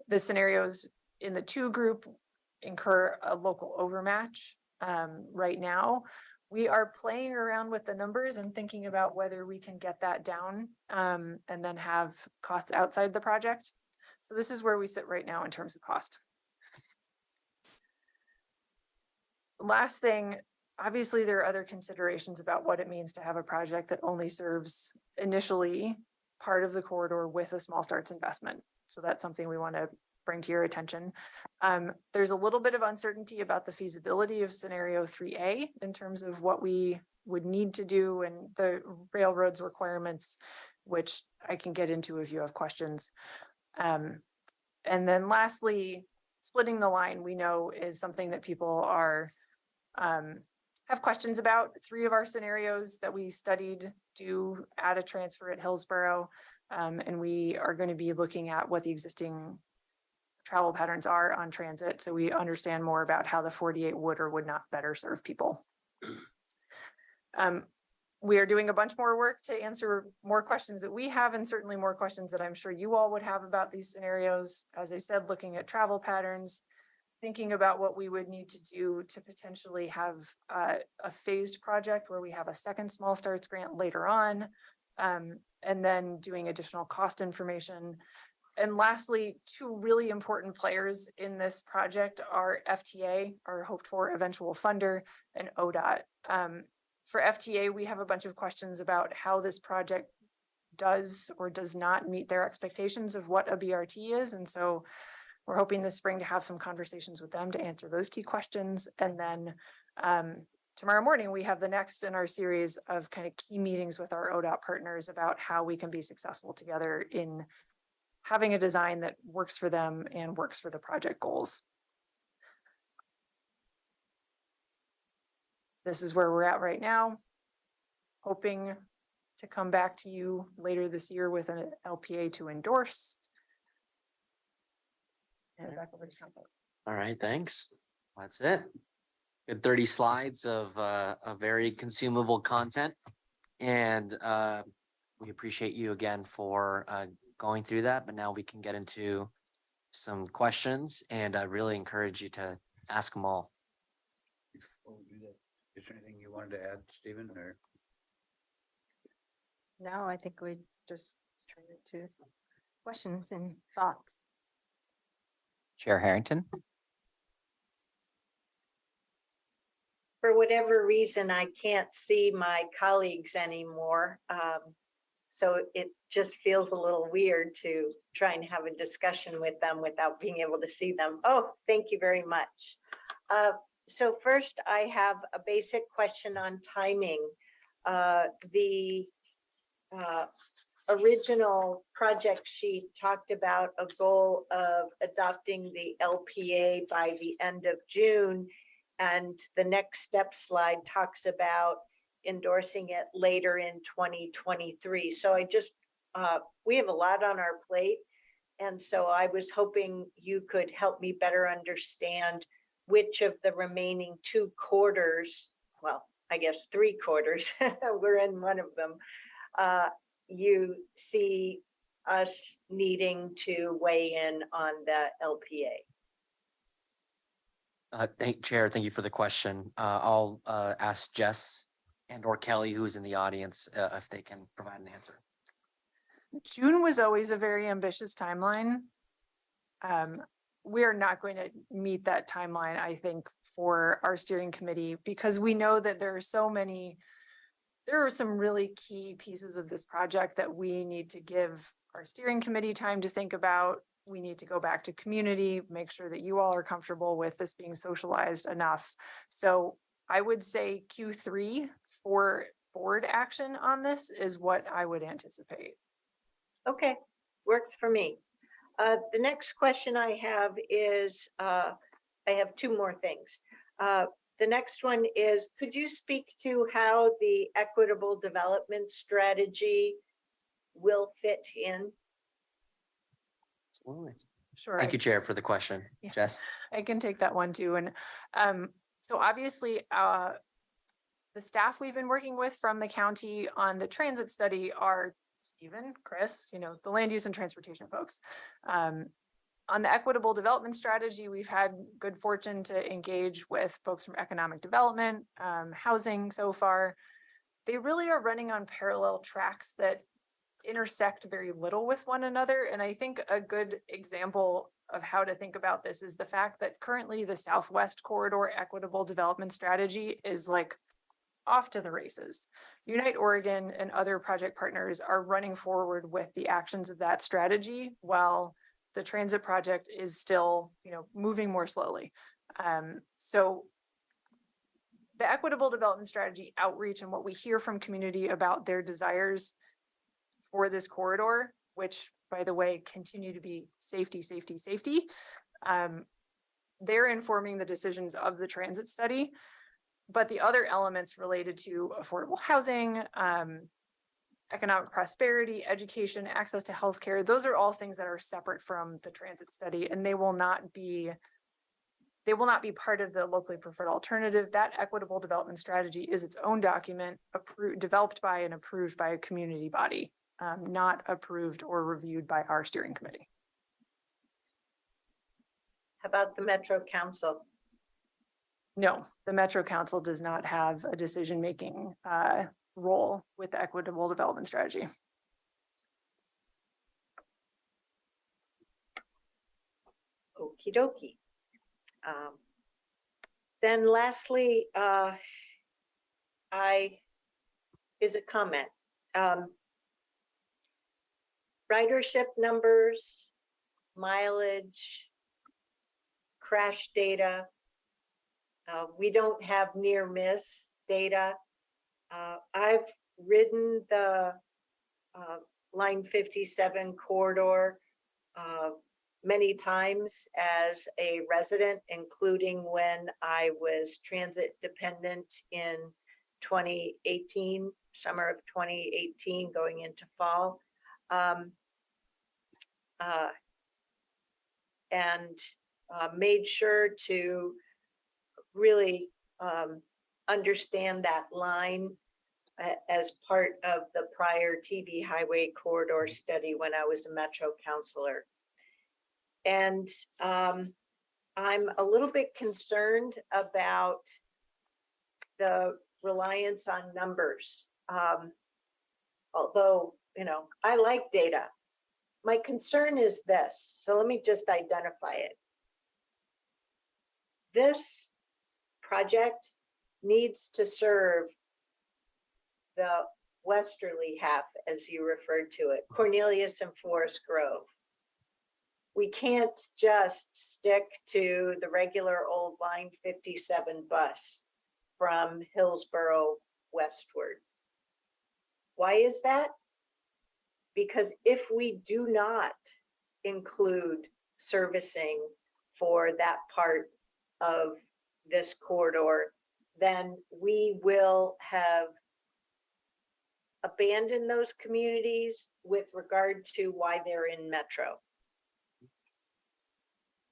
The scenarios in the 2 group incur a local overmatch. Right now, we are playing around with the numbers and thinking about whether we can get that down and then have costs outside the project. So this is where we sit right now in terms of cost. Last thing, obviously there are other considerations about what it means to have a project that only serves initially part of the corridor with a small starts investment. So that's something we want to bring to your attention. There's a little bit of uncertainty about the feasibility of scenario 3A in terms of what we would need to do and the railroad's requirements, which I can get into if you have questions. And then lastly, splitting the line we know is something that people are have questions about. 3 of our scenarios that we studied do add a transfer at Hillsborough, and we are going to be looking at what the existing travel patterns are on transit, so we understand more about how the 48 would or would not better serve people. We are doing a bunch more work to answer more questions that we have, and certainly more questions that I'm sure you all would have about these scenarios. As I said, looking at travel patterns, thinking about what we would need to do to potentially have a phased project where we have a second small starts grant later on, and then doing additional cost information. And lastly, 2 really important players in this project are FTA, our hoped for eventual funder, and ODOT. For FTA, we have a bunch of questions about how this project does or does not meet their expectations of what a BRT is. And so we're hoping this spring to have some conversations with them to answer those key questions. And then tomorrow morning, we have the next in our series of kind of key meetings with our ODOT partners about how we can be successful together in having a design that works for them and works for the project goals. This is where we're at right now, hoping to come back to you later this year with an LPA to endorse. And back over to council. All right, thanks. That's it. Good 30 slides of a very consumable content. And we appreciate you again for going through that, but now we can get into some questions, and I really encourage you to ask them all. Before we do that, is there anything you wanted to add, Stephen, or? No, I think we just turn it to questions and thoughts. Chair Harrington. For whatever reason, I can't see my colleagues anymore. So it just feels a little weird to try and have a discussion with them without being able to see them. Oh, thank you very much. So first, I have a basic question on timing. The original project sheet talked about a goal of adopting the LPA by the end of June. And the next step slide talks about endorsing it later in 2023. So I just, we have a lot on our plate. And so I was hoping you could help me better understand which of the remaining 2 quarters, well, I guess 3 quarters, we're in one of them, you see us needing to weigh in on the LPA. Chair, thank you for the question. I'll ask Jess and or Kelly, who's in the audience, if they can provide an answer. June was always a very ambitious timeline. We are not going to meet that timeline, I think, for our steering committee, because we know that there are some really key pieces of this project that we need to give our steering committee time to think about. We need to go back to community, make sure that you all are comfortable with this being socialized enough. So I would say Q3 for board action on this is what I would anticipate. Okay, works for me. The next question I have is, I have two more things. The next one is, could you speak to how the equitable development strategy will fit in? Absolutely. Sure. Thank you, Chair, for the question. Yeah. Jess? I can take that one too. And so obviously, the staff we've been working with from the county on the transit study are Stephen, Chris, the land use and transportation folks. On the equitable development strategy, we've had good fortune to engage with folks from economic development, housing so far. They really are running on parallel tracks that intersect very little with one another. And I think a good example of how to think about this is the fact that currently the Southwest Corridor Equitable Development Strategy is like off to the races. Unite Oregon and other project partners are running forward with the actions of that strategy while the transit project is still, moving more slowly. So the equitable development strategy outreach and what we hear from community about their desires for this corridor, which by the way, continue to be safety, safety, safety. They're informing the decisions of the transit study, but the other elements related to affordable housing, economic prosperity, education, access to healthcare, those are all things that are separate from the transit study, and they will not be part of the locally preferred alternative. That equitable development strategy is its own document developed by and approved by a community body, not approved or reviewed by our steering committee. How about the Metro Council? No, the Metro Council does not have a decision-making role with the equitable development strategy. Okie dokie. Then lastly, is a comment. Ridership numbers, mileage, crash data. We don't have near miss data. I've ridden the line 57 corridor many times as a resident, including when I was transit dependent in 2018, summer of 2018, going into fall. And made sure to really understand that line as part of the prior TV highway corridor study when I was a Metro councilor. And I'm a little bit concerned about the reliance on numbers. Although, I like data. My concern is this, so let me just identify it. This project needs to serve the westerly half, as you referred to it, Cornelius and Forest Grove. We can't just stick to the regular old line 57 bus from Hillsborough westward. Why is that? Because if we do not include servicing for that part of this corridor, then we will have abandoned those communities with regard to why they're in Metro.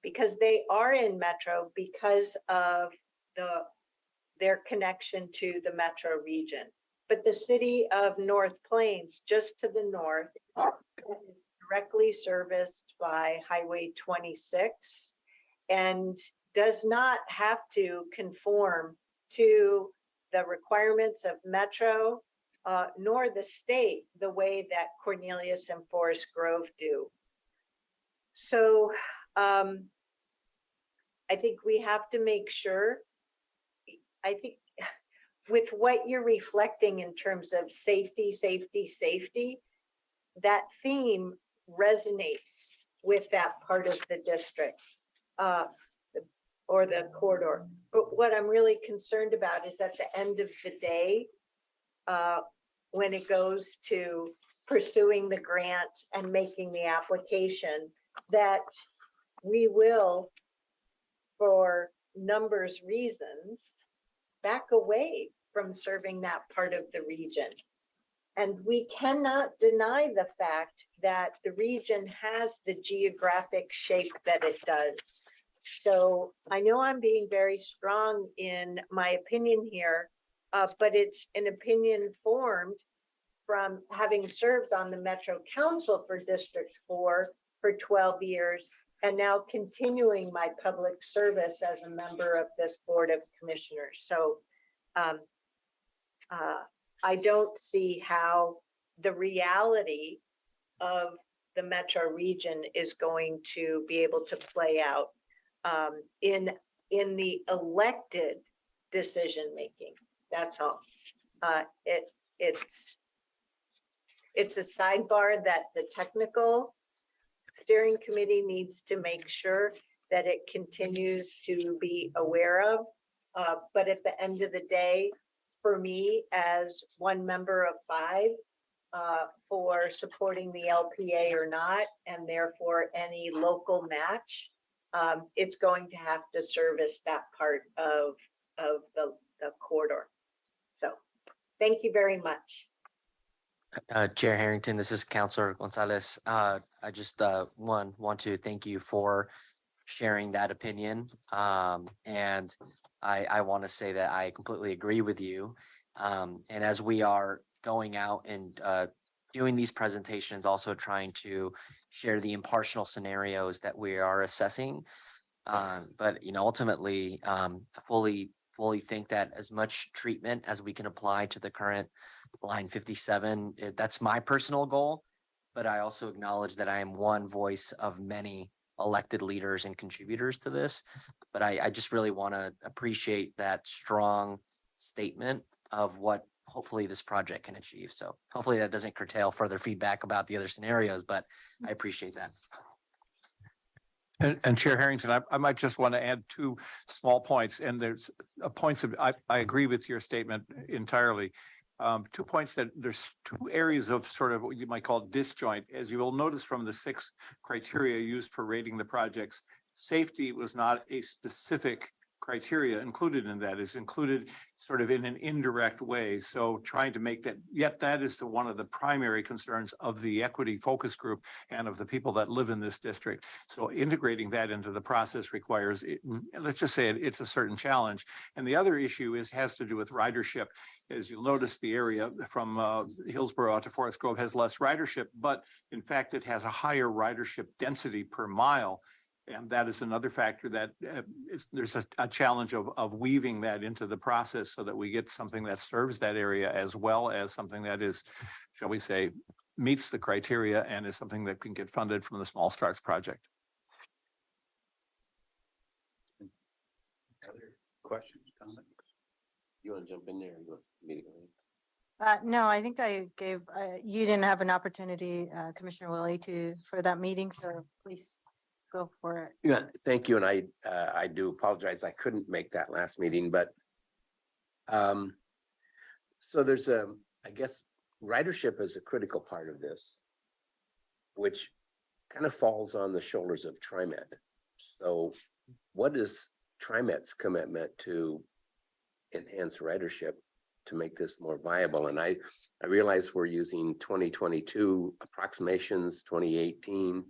Because they are in Metro because of their connection to the Metro region. But the city of North Plains, just to the north, is directly serviced by Highway 26 and does not have to conform to the requirements of Metro nor the state the way that Cornelius and Forest Grove do. So I think we have to make sure, I think with what you're reflecting in terms of safety, safety, safety, that theme resonates with that part of the district. or the corridor. But what I'm really concerned about is at the end of the day, when it goes to pursuing the grant and making the application, that we will, for numbers reasons, back away from serving that part of the region. And we cannot deny the fact that the region has the geographic shape that it does. So I know I'm being very strong in my opinion here, but it's an opinion formed from having served on the Metro Council for District 4 for 12 years, and now continuing my public service as a member of this Board of Commissioners. So I don't see how the reality of the Metro region is going to be able to play out in the elected decision making. That's all. It's a sidebar that the technical steering committee needs to make sure that it continues to be aware of. But at the end of the day, for me, as one member of 5, for supporting the LPA or not, and therefore any local match, it's going to have to service that part of the corridor. So thank you very much. Chair Harrington, this is Councilor Gonzalez. I just want to thank you for sharing that opinion. And I want to say that I completely agree with you. And as we are going out and doing these presentations, also trying to share the impartial scenarios that we are assessing. But ultimately, I fully think that as much treatment as we can apply to the current line 57, that's my personal goal. But I also acknowledge that I am one voice of many elected leaders and contributors to this. But I just really want to appreciate that strong statement of what hopefully this project can achieve. So hopefully that doesn't curtail further feedback about the other scenarios, but I appreciate that. And Chair Harrington, I might just want to add 2 small points, and there's points of, I agree with your statement entirely. 2 points that there's 2 areas of sort of what you might call disjoint. As you will notice from the 6 criteria used for rating the projects, safety was not a specific criteria included in that. Is included sort of in an indirect way. So trying to make that, yet that is one of the primary concerns of the equity focus group and of the people that live in this district. So integrating that into the process requires, let's just say it's a certain challenge. And the other issue has to do with ridership. As you'll notice, the area from Hillsborough to Forest Grove has less ridership, but in fact, it has a higher ridership density per mile. And that is another factor that there's a challenge of weaving that into the process so that we get something that serves that area as well as something that is, shall we say, meets the criteria and is something that can get funded from the Small Starts project. Other questions, comments? You want to jump in there? You want me to go in? No, I think I gave, you didn't have an opportunity, Commissioner Willie, for that meeting, so please go for it. Yeah, thank you. And I do apologize. I couldn't make that last meeting, but so there's I guess ridership is a critical part of this, which kind of falls on the shoulders of TriMet. So what is TriMet's commitment to enhance ridership to make this more viable? And I realize we're using 2022 approximations, 2018.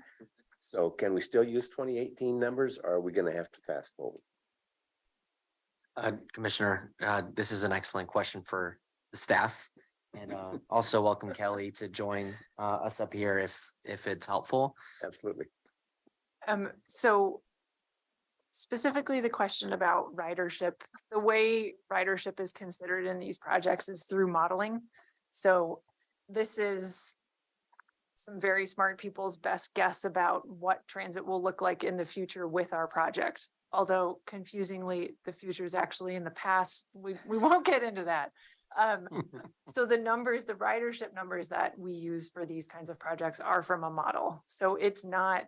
So can we still use 2018 numbers, or are we going to have to fast forward? Commissioner, this is an excellent question for the staff, and also welcome Kelly to join us up here if it's helpful. Absolutely. So specifically the question about ridership, the way ridership is considered in these projects is through modeling. So this is some very smart people's best guess about what transit will look like in the future with our project. Although confusingly, the future is actually in the past. We won't get into that. So the numbers, the ridership numbers that we use for these kinds of projects are from a model. So it's not,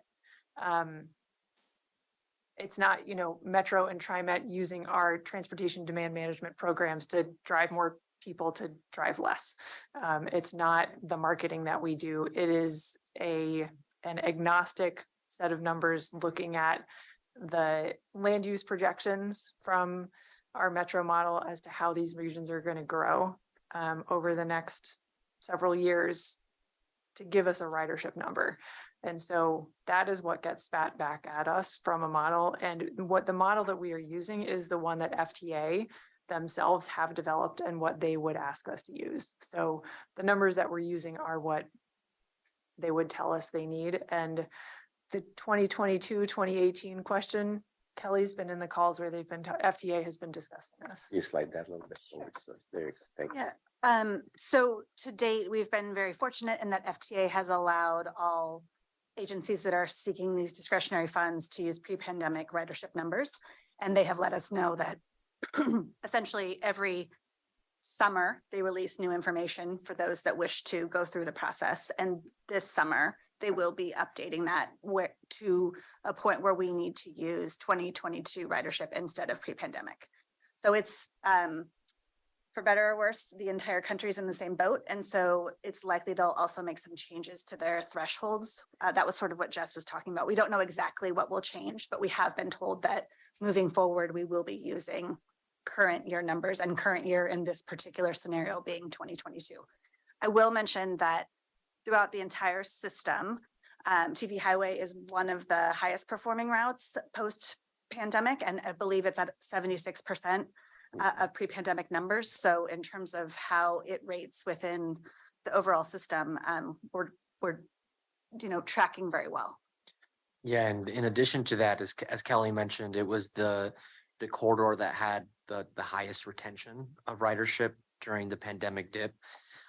it's not, Metro and TriMet using our transportation demand management programs to drive more people to drive less. It's not the marketing that we do. It is an agnostic set of numbers looking at the land use projections from our Metro model as to how these regions are going to grow over the next several years to give us a ridership number. And so that is what gets spat back at us from a model. And what the model that we are using is the one that FTA themselves have developed and what they would ask us to use. So the numbers that we're using are what they would tell us they need. And the 2022, 2018 question, Kelly's been in the calls where they've been, FTA has been discussing this. You slide that a little bit forward. So there you go. Thank you. Yeah. So to date, we've been very fortunate in that FTA has allowed all agencies that are seeking these discretionary funds to use pre-pandemic ridership numbers. And they have let us know that essentially every summer they release new information for those that wish to go through the process. And this summer, they will be updating that to a point where we need to use 2022 ridership instead of pre-pandemic. So it's, for better or worse, the entire country's in the same boat. And so it's likely they'll also make some changes to their thresholds. That was sort of what Jess was talking about. We don't know exactly what will change, but we have been told that moving forward, we will be using current year numbers, and current year in this particular scenario being 2022. I will mention that throughout the entire system, TV Highway is one of the highest performing routes post-pandemic, and I believe it's at 76% of pre-pandemic numbers. So in terms of how it rates within the overall system, we're tracking very well. Yeah, and in addition to that, as Kelly mentioned, it was the corridor that had the highest retention of ridership during the pandemic dip.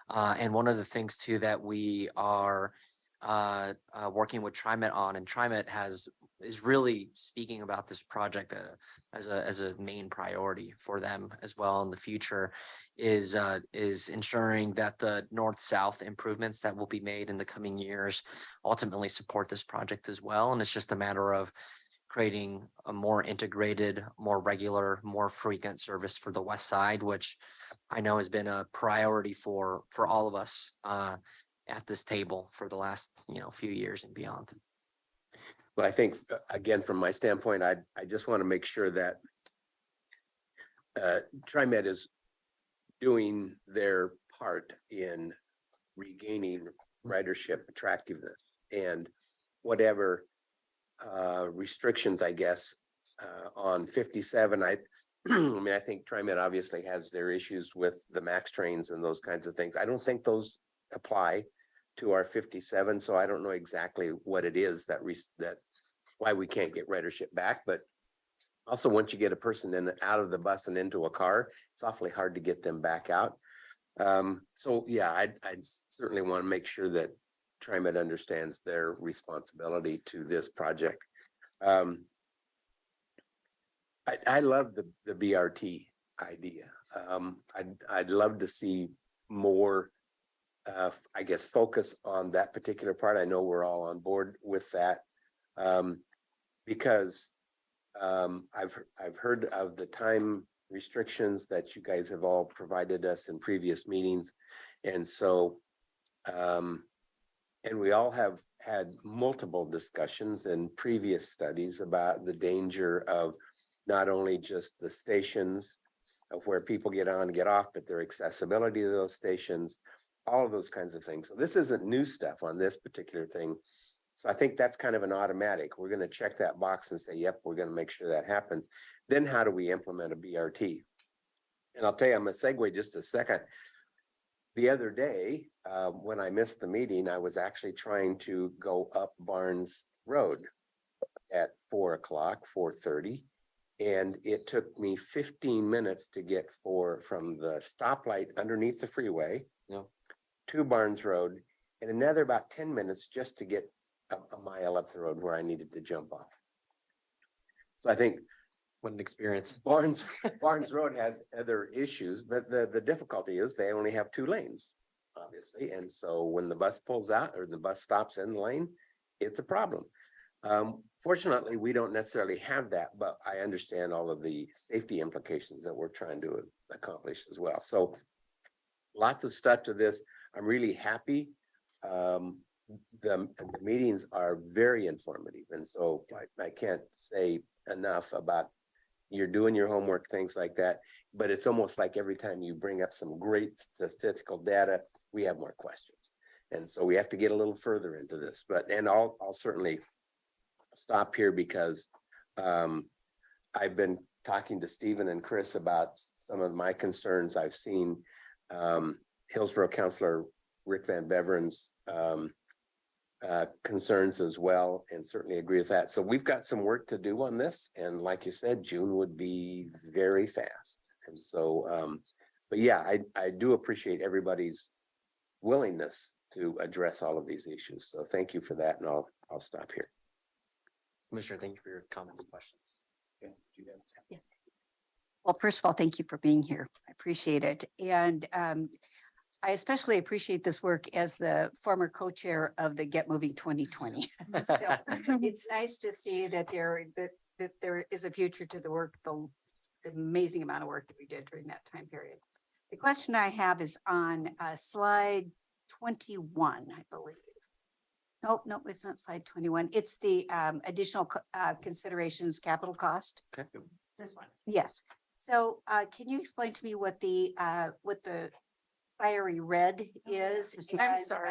And one of the things too that we are working with TriMet on, and TriMet is really speaking about this project as a main priority for them as well in the future, is ensuring that the north-south improvements that will be made in the coming years ultimately support this project as well. And it's just a matter of creating a more integrated, more regular, more frequent service for the west side, which I know has been a priority for all of us at this table for the last few years and beyond. Well, I think, again, from my standpoint, I just want to make sure that TriMet is doing their part in regaining ridership attractiveness, and whatever restrictions, I guess, on 57. I mean, I think TriMet obviously has their issues with the MAX trains and those kinds of things. I don't think those apply to our 57, so I don't know exactly what it is that why we can't get ridership back. But also, once you get a person in out of the bus and into a car, it's awfully hard to get them back out. So yeah, I'd certainly want to make sure that TriMet understands their responsibility to this project. I love the BRT idea. I'd love to see more, I guess, focus on that particular part. I know we're all on board with that, because I've heard of the time restrictions that you guys have all provided us in previous meetings, and so and we all have had multiple discussions and previous studies about the danger of not only just the stations of where people get on and get off, but their accessibility to those stations, all of those kinds of things. So this isn't new stuff on this particular thing. So I think that's kind of an automatic. We're going to check that box and say, yep, we're going to make sure that happens. Then how do we implement a BRT? And I'll tell you, I'm going to segue just a second. The other day, when I missed the meeting, I was actually trying to go up Barnes Road at 4 o'clock, 4:30. And it took me 15 minutes to get from the stoplight underneath the freeway to Barnes Road, and another about 10 minutes just to get a mile up the road where I needed to jump off. So I think What an experience. Barnes Road has other issues, but the difficulty is they only have 2 lanes, obviously. And so when the bus pulls out or the bus stops in the lane, it's a problem. Fortunately, we don't necessarily have that, but I understand all of the safety implications that we're trying to accomplish as well. So lots of stuff to this. I'm really happy. The meetings are very informative, and so I can't say enough about you're doing your homework, things like that. But it's almost like every time you bring up some great statistical data, we have more questions. And so we have to get a little further into this, and I'll certainly stop here because I've been talking to Stephen and Chris about some of my concerns. I've seen Hillsborough Councilor Rick Van Beveren's concerns as well, and certainly agree with that. So we've got some work to do on this. And like you said, June would be very fast. And so, but yeah, I do appreciate everybody's willingness to address all of these issues. So thank you for that. And I'll stop here. Commissioner, thank you for your comments and questions. Yes. Well, first of all, thank you for being here. I appreciate it. And I especially appreciate this work as the former co-chair of the Get Moving 2020. So it's nice to see that there is a future to the work, the amazing amount of work that we did during that time period. The question I have is on slide 21, I believe. Nope, it's not slide 21. It's the additional considerations capital cost. Okay. This one. Yes. So can you explain to me what the fiery red is? I'm and, sorry.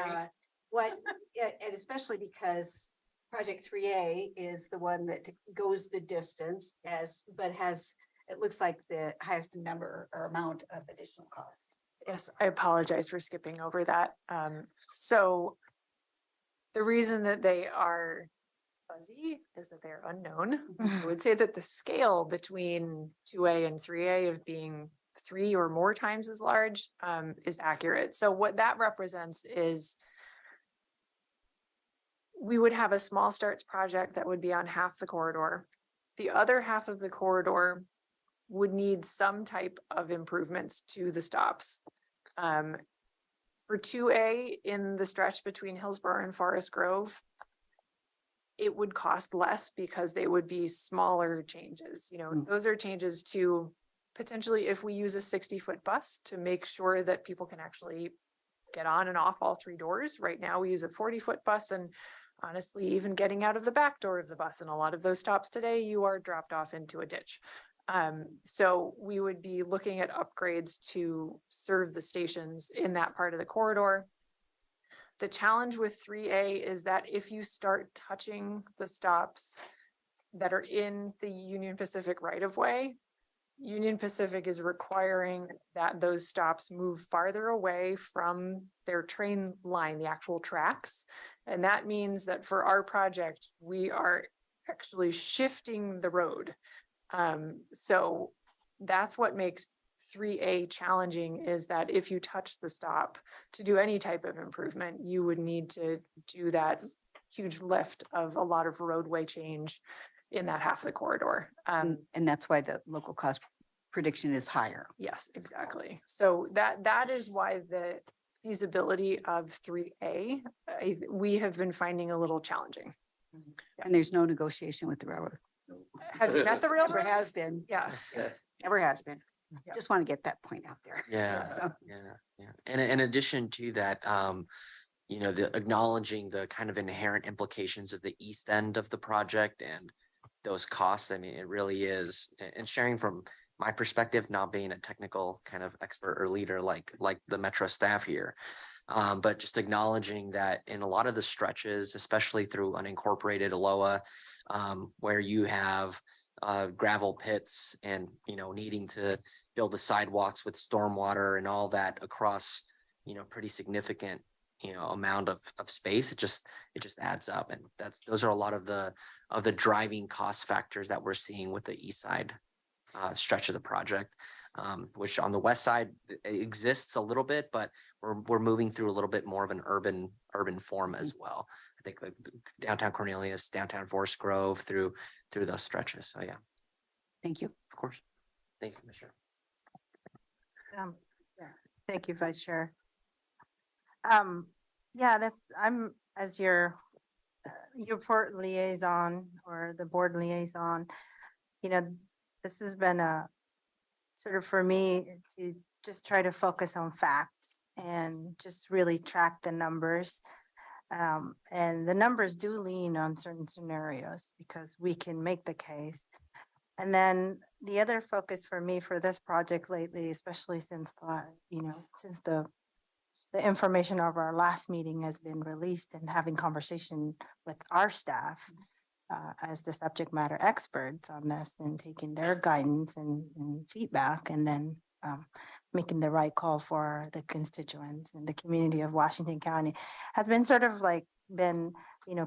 And especially because project 3A is the one that goes the distance but has, it looks like the highest number or amount of additional costs. Yes, I apologize for skipping over that. So the reason that they are fuzzy is that they're unknown. I would say that the scale between 2A and 3A of being 3 or more times as large is accurate. So what that represents is we would have a small starts project that would be on half the corridor. The other half of the corridor would need some type of improvements to the stops. For 2A in the stretch between Hillsborough and Forest Grove, it would cost less because they would be smaller changes. You know, those are changes to potentially if we use a 60-foot bus to make sure that people can actually get on and off all 3 doors. Right now we use a 40-foot bus, and honestly, even getting out of the back door of the bus in a lot of those stops today, you are dropped off into a ditch. So we would be looking at upgrades to serve the stations in that part of the corridor. The challenge with 3A is that if you start touching the stops that are in the Union Pacific right-of-way, Union Pacific is requiring that those stops move farther away from their train line, the actual tracks. And that means that for our project, we are actually shifting the road. So that's what makes 3A challenging, is that if you touch the stop to do any type of improvement, you would need to do that huge lift of a lot of roadway change in that half of the corridor. And that's why the local cost prediction is higher. Yes, exactly. So that is why the feasibility of 3A, we have been finding a little challenging. And there's no negotiation with the railroad. Have you met the Never railroad? has been. Yeah. Never has been. Yeah. Just want to get that point out there. Yeah, So- yeah. And in addition to that, you know, the acknowledging the kind of inherent implications of the east end of the project and those costs. I mean, it really is, and sharing from my perspective, not being a technical kind of expert or leader like the Metro staff here. But just acknowledging that in a lot of the stretches, especially through unincorporated Aloha, where you have gravel pits and, you know, needing to build the sidewalks with stormwater and all that across, you know, pretty significant, you know, amount of space, it just adds up. And those are a lot of the driving cost factors that we're seeing with the east side stretch of the project, which on the west side exists a little bit, but we're moving through a little bit more of an urban form as well. I think like downtown Cornelius, downtown Forest Grove, through those stretches. So yeah, Thank you. of course. Thank you, Commissioner. Thank you, Vice Chair. Yeah, I'm, as your port liaison or the board liaison, you know, this has been a sort of for me to just try to focus on facts and just really track the numbers. And the numbers do lean on certain scenarios because we can make the case. And then the other focus for me for this project lately, especially since since the information of our last meeting has been released and having conversation with our staff as the subject matter experts on this and taking their guidance and feedback and then making the right call for the constituents and the community of Washington County has been sort of like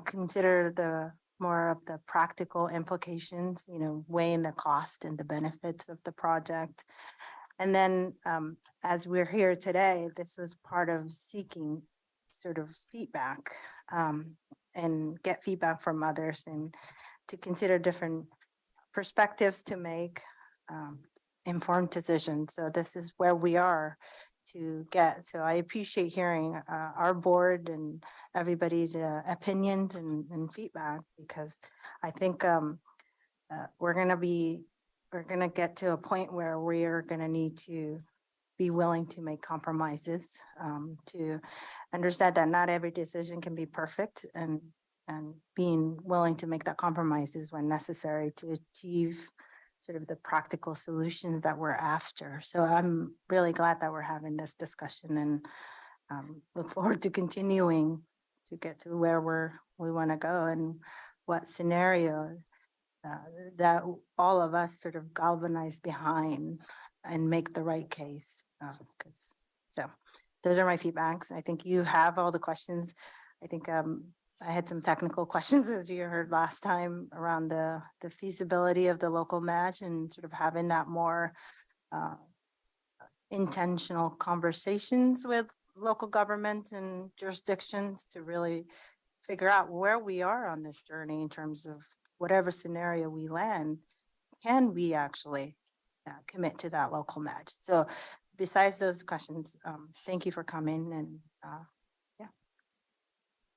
consider the more of the practical implications, weighing the cost and the benefits of the project. And then as we're here today, this was part of seeking sort of feedback and get feedback from others and to consider different perspectives to make informed decisions. So this is where we are to get. So I appreciate hearing our board and everybody's opinions and feedback, because I think we're going to get to a point where we are going to need to be willing to make compromises, to understand that not every decision can be perfect, and being willing to make that compromises when necessary to achieve sort of the practical solutions that we're after. So I'm really glad that we're having this discussion and look forward to continuing to get to where we want to go and what scenario that all of us sort of galvanize behind and make the right case. So those are my feedbacks. I think you have all the questions. I think I had some technical questions, as you heard last time, around the feasibility of the local match and sort of having that more intentional conversations with local governments and jurisdictions to really figure out where we are on this journey in terms of whatever scenario we land, can we actually commit to that local match? So besides those questions, thank you for coming and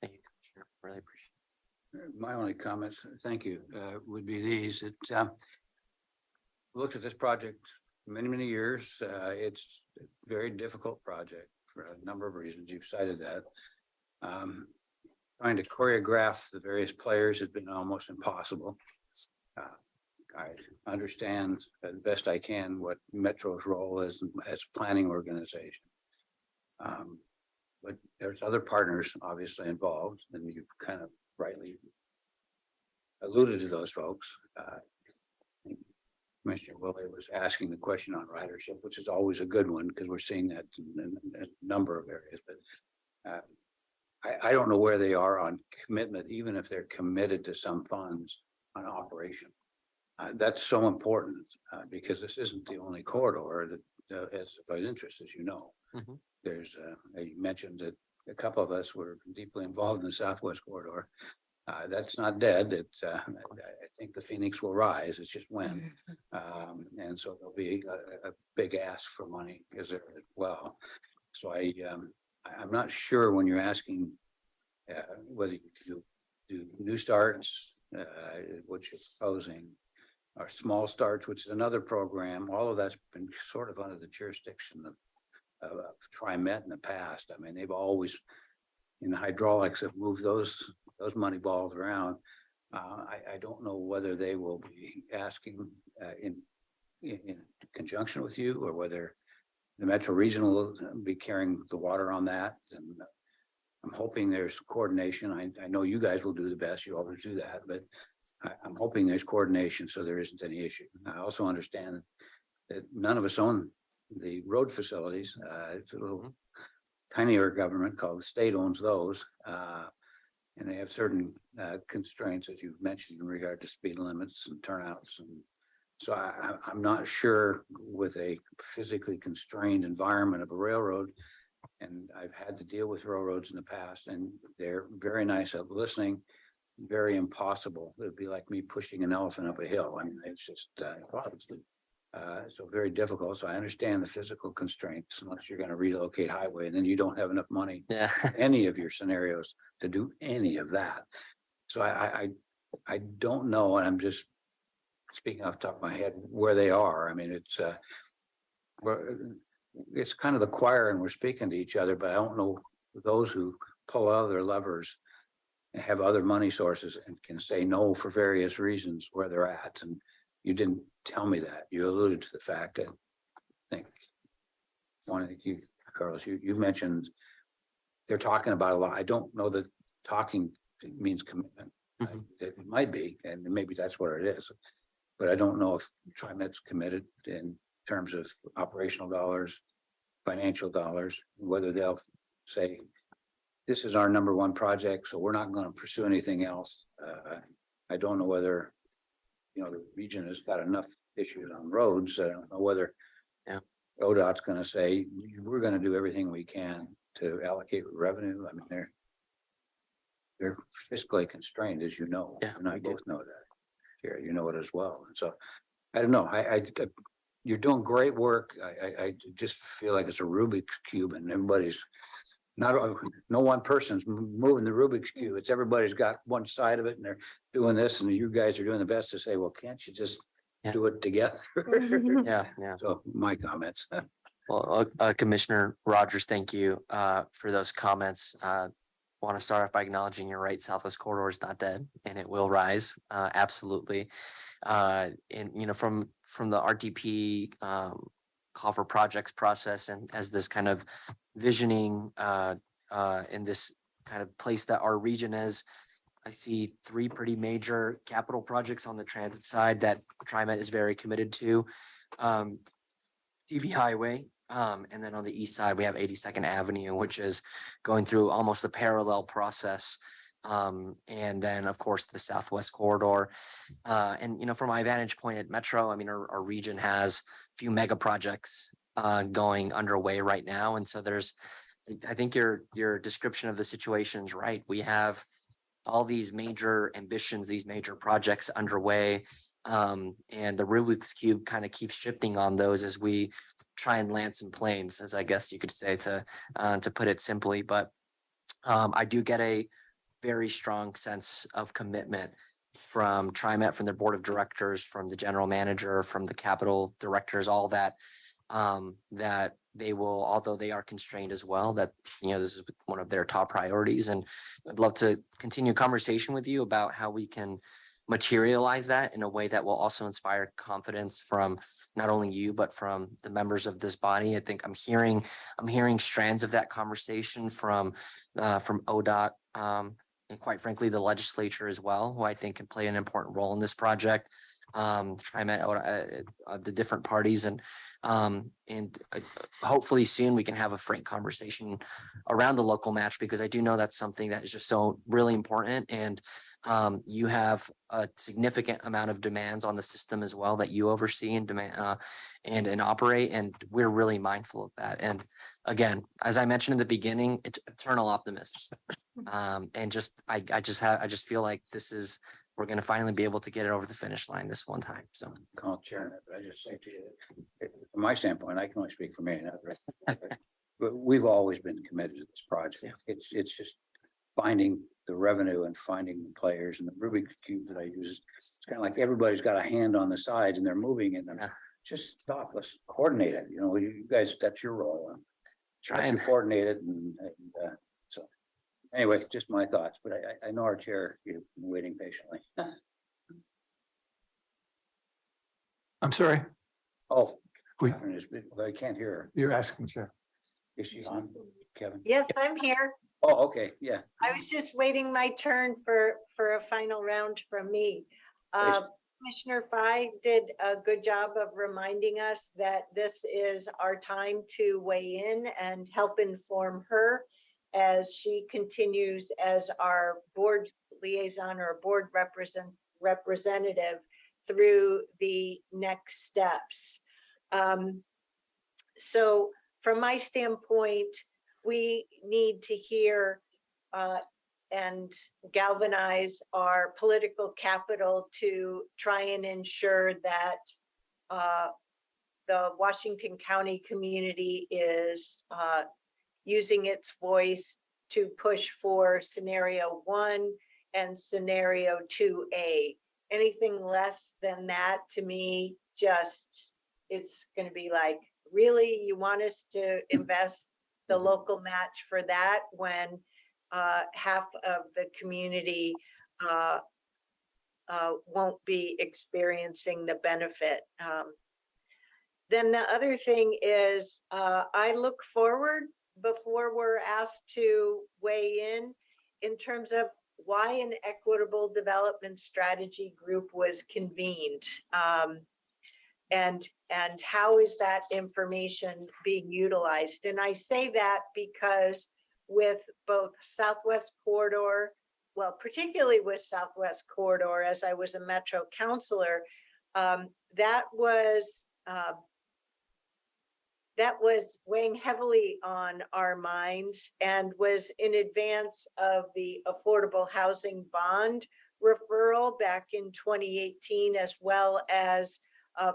Thank you, Commissioner. Really appreciate it. My only comments, thank you, would be these. Looked at this project many, many years. It's a very difficult project for a number of reasons. You've cited that. Trying to choreograph the various players has been almost impossible. I understand as best I can what Metro's role is as a planning organization. But there's other partners obviously involved, and you've kind of rightly alluded to those folks. Commissioner Willie was asking the question on ridership, which is always a good one because we're seeing that in a number of areas. But I don't know where they are on commitment, even if they're committed to some funds on operation. That's so important because this isn't the only corridor that is of interest, as you know. Mm-hmm. There's, you mentioned that a couple of us were deeply involved in the Southwest corridor. That's not dead. It's, I think the Phoenix will rise. It's just when. And so there'll be a big ask for money as well. So I'm not sure when you're asking whether you do new starts, what you're proposing, or small starts, which is another program. All of that's been sort of under the jurisdiction of TriMet in the past. I mean, they've always, in the hydraulics, have moved those money balls around. I don't know whether they will be asking in conjunction with you, or whether the Metro Regional will be carrying the water on that. And I'm hoping there's coordination. I know you guys will do the best. You always do that, but I'm hoping there's coordination so there isn't any issue. I also understand that none of us own the road facilities. It's a little tinier government called the state owns those. And they have certain constraints, as you've mentioned, in regard to speed limits and turnouts. And so I'm not sure with a physically constrained environment of a railroad, and I've had to deal with railroads in the past, and they're very nice at listening, very impossible. It'd be like me pushing an elephant up a hill. I mean, it's just so very difficult. So I understand the physical constraints, unless you're going to relocate highway, and then you don't have enough money Yeah. any of your scenarios to do any of that. So I don't know, and I'm just speaking off the top of my head where they are. I mean, it's kind of the choir and we're speaking to each other, but I don't know those who pull out their levers and have other money sources and can say no for various reasons where they're at. And you didn't tell me that. You alluded to the fact that I think one of you, Carlos, you mentioned they're talking about a lot. I don't know that talking means commitment. It might be, and maybe that's what it is. But I don't know if TriMet's committed in terms of operational dollars, financial dollars, whether they'll say, this is our number one project, so we're not going to pursue anything else. I don't know whether, the region has got enough issues on roads. I don't know whether ODOT's going to say, we're going to do everything we can to allocate revenue. I mean, they're fiscally constrained, as you know. Yeah, and I we do. both know that. Here, you know it as well. And so, I don't know. You're doing great work. I just feel like it's a Rubik's cube, and everybody's no one person's moving the Rubik's cube. It's everybody's got one side of it, and they're doing this, and you guys are doing the best to say, well, can't you just do it together? Yeah, yeah. So my comments. Well, Commissioner Rogers, thank you for those comments. Want to start off by acknowledging you're right. Southwest Corridor is not dead, and it will rise. Absolutely. And from the RTP call for projects process, and as this kind of visioning in this kind of place that our region is, I see 3 pretty major capital projects on the transit side that TriMet is very committed to. TV Highway. And then on the east side, we have 82nd Avenue, which is going through almost a parallel process. And then, of course, the Southwest Corridor. And, from my vantage point at Metro, I mean, our region has a few mega projects going underway right now. And so I think your description of the situation is right. We have all these major ambitions, these major projects underway. And the Rubik's Cube kind of keeps shifting on those as we try and land some planes, as I guess you could say, to put it simply. But I do get a very strong sense of commitment from TriMet, from their board of directors, from the general manager, from the capital directors, all that, that they will, although they are constrained as well, that, this is one of their top priorities. And I'd love to continue conversation with you about how we can materialize that in a way that will also inspire confidence from not only you, but from the members of this body. I think I'm hearing strands of that conversation from ODOT, and quite frankly, the legislature as well, who I think can play an important role in this project. TriMet, the different parties, and hopefully soon we can have a frank conversation around the local match, because I do know that's something that is just so really important. And you have a significant amount of demands on the system as well that you oversee and demand and operate, and we're really mindful of that. And again, as I mentioned in the beginning, it's eternal optimism. And I just feel like we're going to finally be able to get it over the finish line this one time. So Call chair, but I just say to you, from my standpoint, I can only speak for me. But we've always been committed to this project. Yeah. It's just finding the revenue and finding the players, and the Rubik's Cube that I use. It's kind of like everybody's got a hand on the sides and they're moving, and Yeah. just stop, let's coordinate it. You guys, that's your role. try To and coordinate it, and so. Anyway, just my thoughts, but I know our chair, you've been waiting patiently. I'm sorry, Oh, We- Catherine I can't hear her. you're asking, Chair. Is she on, Kevin? Yes, I'm here. Oh, okay, yeah. I was just waiting my turn for a final round from me. Please. Commissioner Fai did a good job of reminding us that this is our time to weigh in and help inform her as she continues as our board liaison or board representative through the next steps. So from my standpoint, we need to hear and galvanize our political capital to try and ensure that the Washington County community is using its voice to push for scenario 1 and scenario 2A. Anything less than that, to me, just, it's going to be like, really, you want us to invest the local match for that when half of the community won't be experiencing the benefit. Then the other thing is, I look forward before we're asked to weigh in terms of why an equitable development strategy group was convened. And how is that information being utilized? And I say that because with both Southwest Corridor, well, particularly with Southwest Corridor, as I was a Metro counselor, that was weighing heavily on our minds and was in advance of the affordable housing bond referral back in 2018, as well as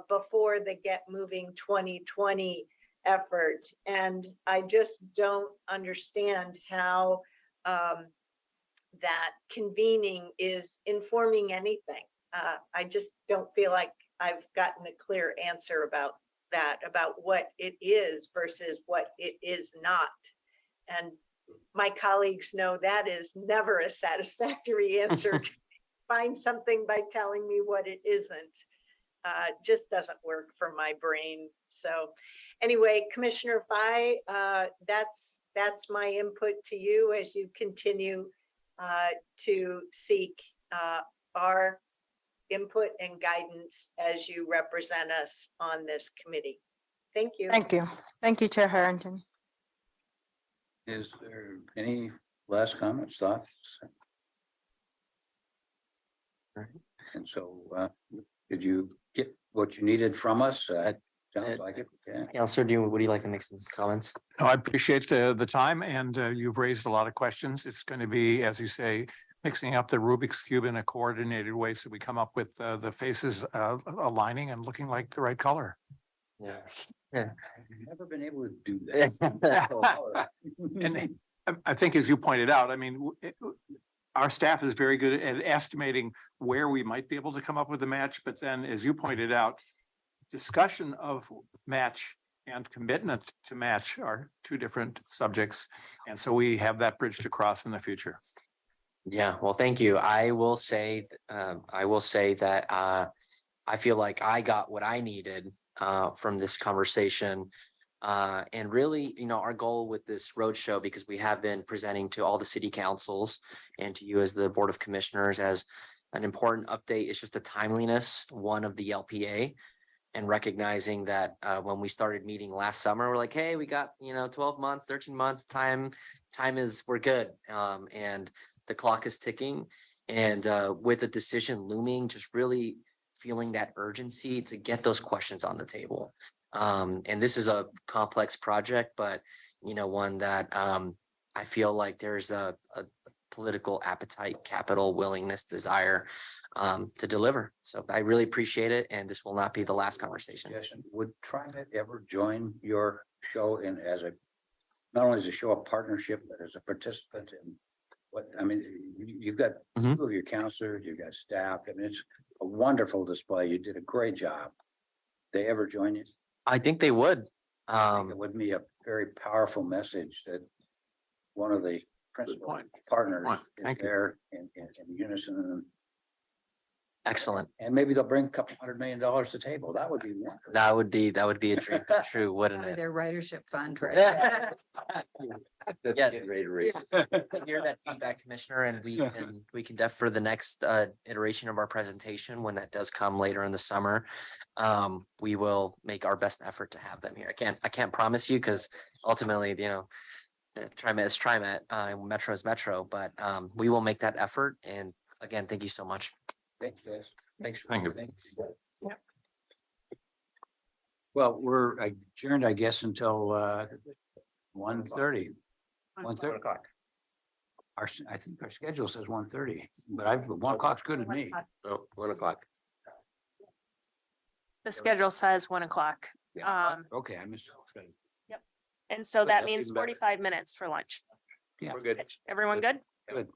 before the Get Moving 2020 effort. And I just don't understand how that convening is informing anything. I just don't feel like I've gotten a clear answer about that, about what it is versus what it is not. And my colleagues know that is never a satisfactory answer. To find something by telling me what it isn't. Just doesn't work for my brain. So anyway, Commissioner Fye, that's my input to you as you continue to seek our input and guidance as you represent us on this committee. Thank you. Thank you. Thank you, Chair Harrington. Is there any last comments, thoughts? And so, did you get what you needed from us? Sounds like it. Yeah. Counselor, would you like to make some comments? No, I appreciate the time, and you've raised a lot of questions. It's going to be, as you say, mixing up the Rubik's Cube in a coordinated way so we come up with the faces aligning and looking like the right color. Yeah. I've never been able to do that. And I think, as you pointed out, I mean, our staff is very good at estimating where we might be able to come up with a match. But then, as you pointed out, discussion of match and commitment to match are two different subjects. And so we have that bridge to cross in the future. Yeah, well, thank you. I will say that I feel like I got what I needed from this conversation. And really, our goal with this roadshow, because we have been presenting to all the city councils and to you as the Board of Commissioners as an important update, is just the timeliness, one, of the LPA, and recognizing that when we started meeting last summer, we're like, hey, we got 12 months, 13 months we're good, and the clock is ticking. And with the decision looming, just really feeling that urgency to get those questions on the table. And this is a complex project, but one that I feel like there's a political appetite, capital, willingness, desire to deliver. So I really appreciate it, and this will not be the last conversation. Yes, would TriMet ever join your show not only as a show of partnership, but as a participant in you've got two of your counselors, you've got staff, and it's a wonderful display. You did a great job. They ever join you? I think they would. It would be a very powerful message that one of the principal partners is there in unison. Excellent. And maybe they'll bring a couple $100 million to the table. That would be wonderful. That would be a dream come true, wouldn't it? Their ridership fund, right? Yeah. That's getting ready to raise. Hear that feedback, Commissioner, and we can for the next iteration of our presentation, when that does come later in the summer, we will make our best effort to have them here. I can't promise you, because ultimately, TriMet is TriMet, and Metro is Metro, but we will make that effort. And again, thank you so much. Thanks, guys. Thanks. Thank you. Yep. Well, we're adjourned, I guess, until 1:30. 1:30 o'clock. I think our schedule says 1:30, but 1 o'clock's good with me. Oh, 1 o'clock. The schedule says 1 o'clock. Okay, I missed. And so But that that's means even better. 45 minutes for lunch. Yeah. We're good. Everyone good? Good.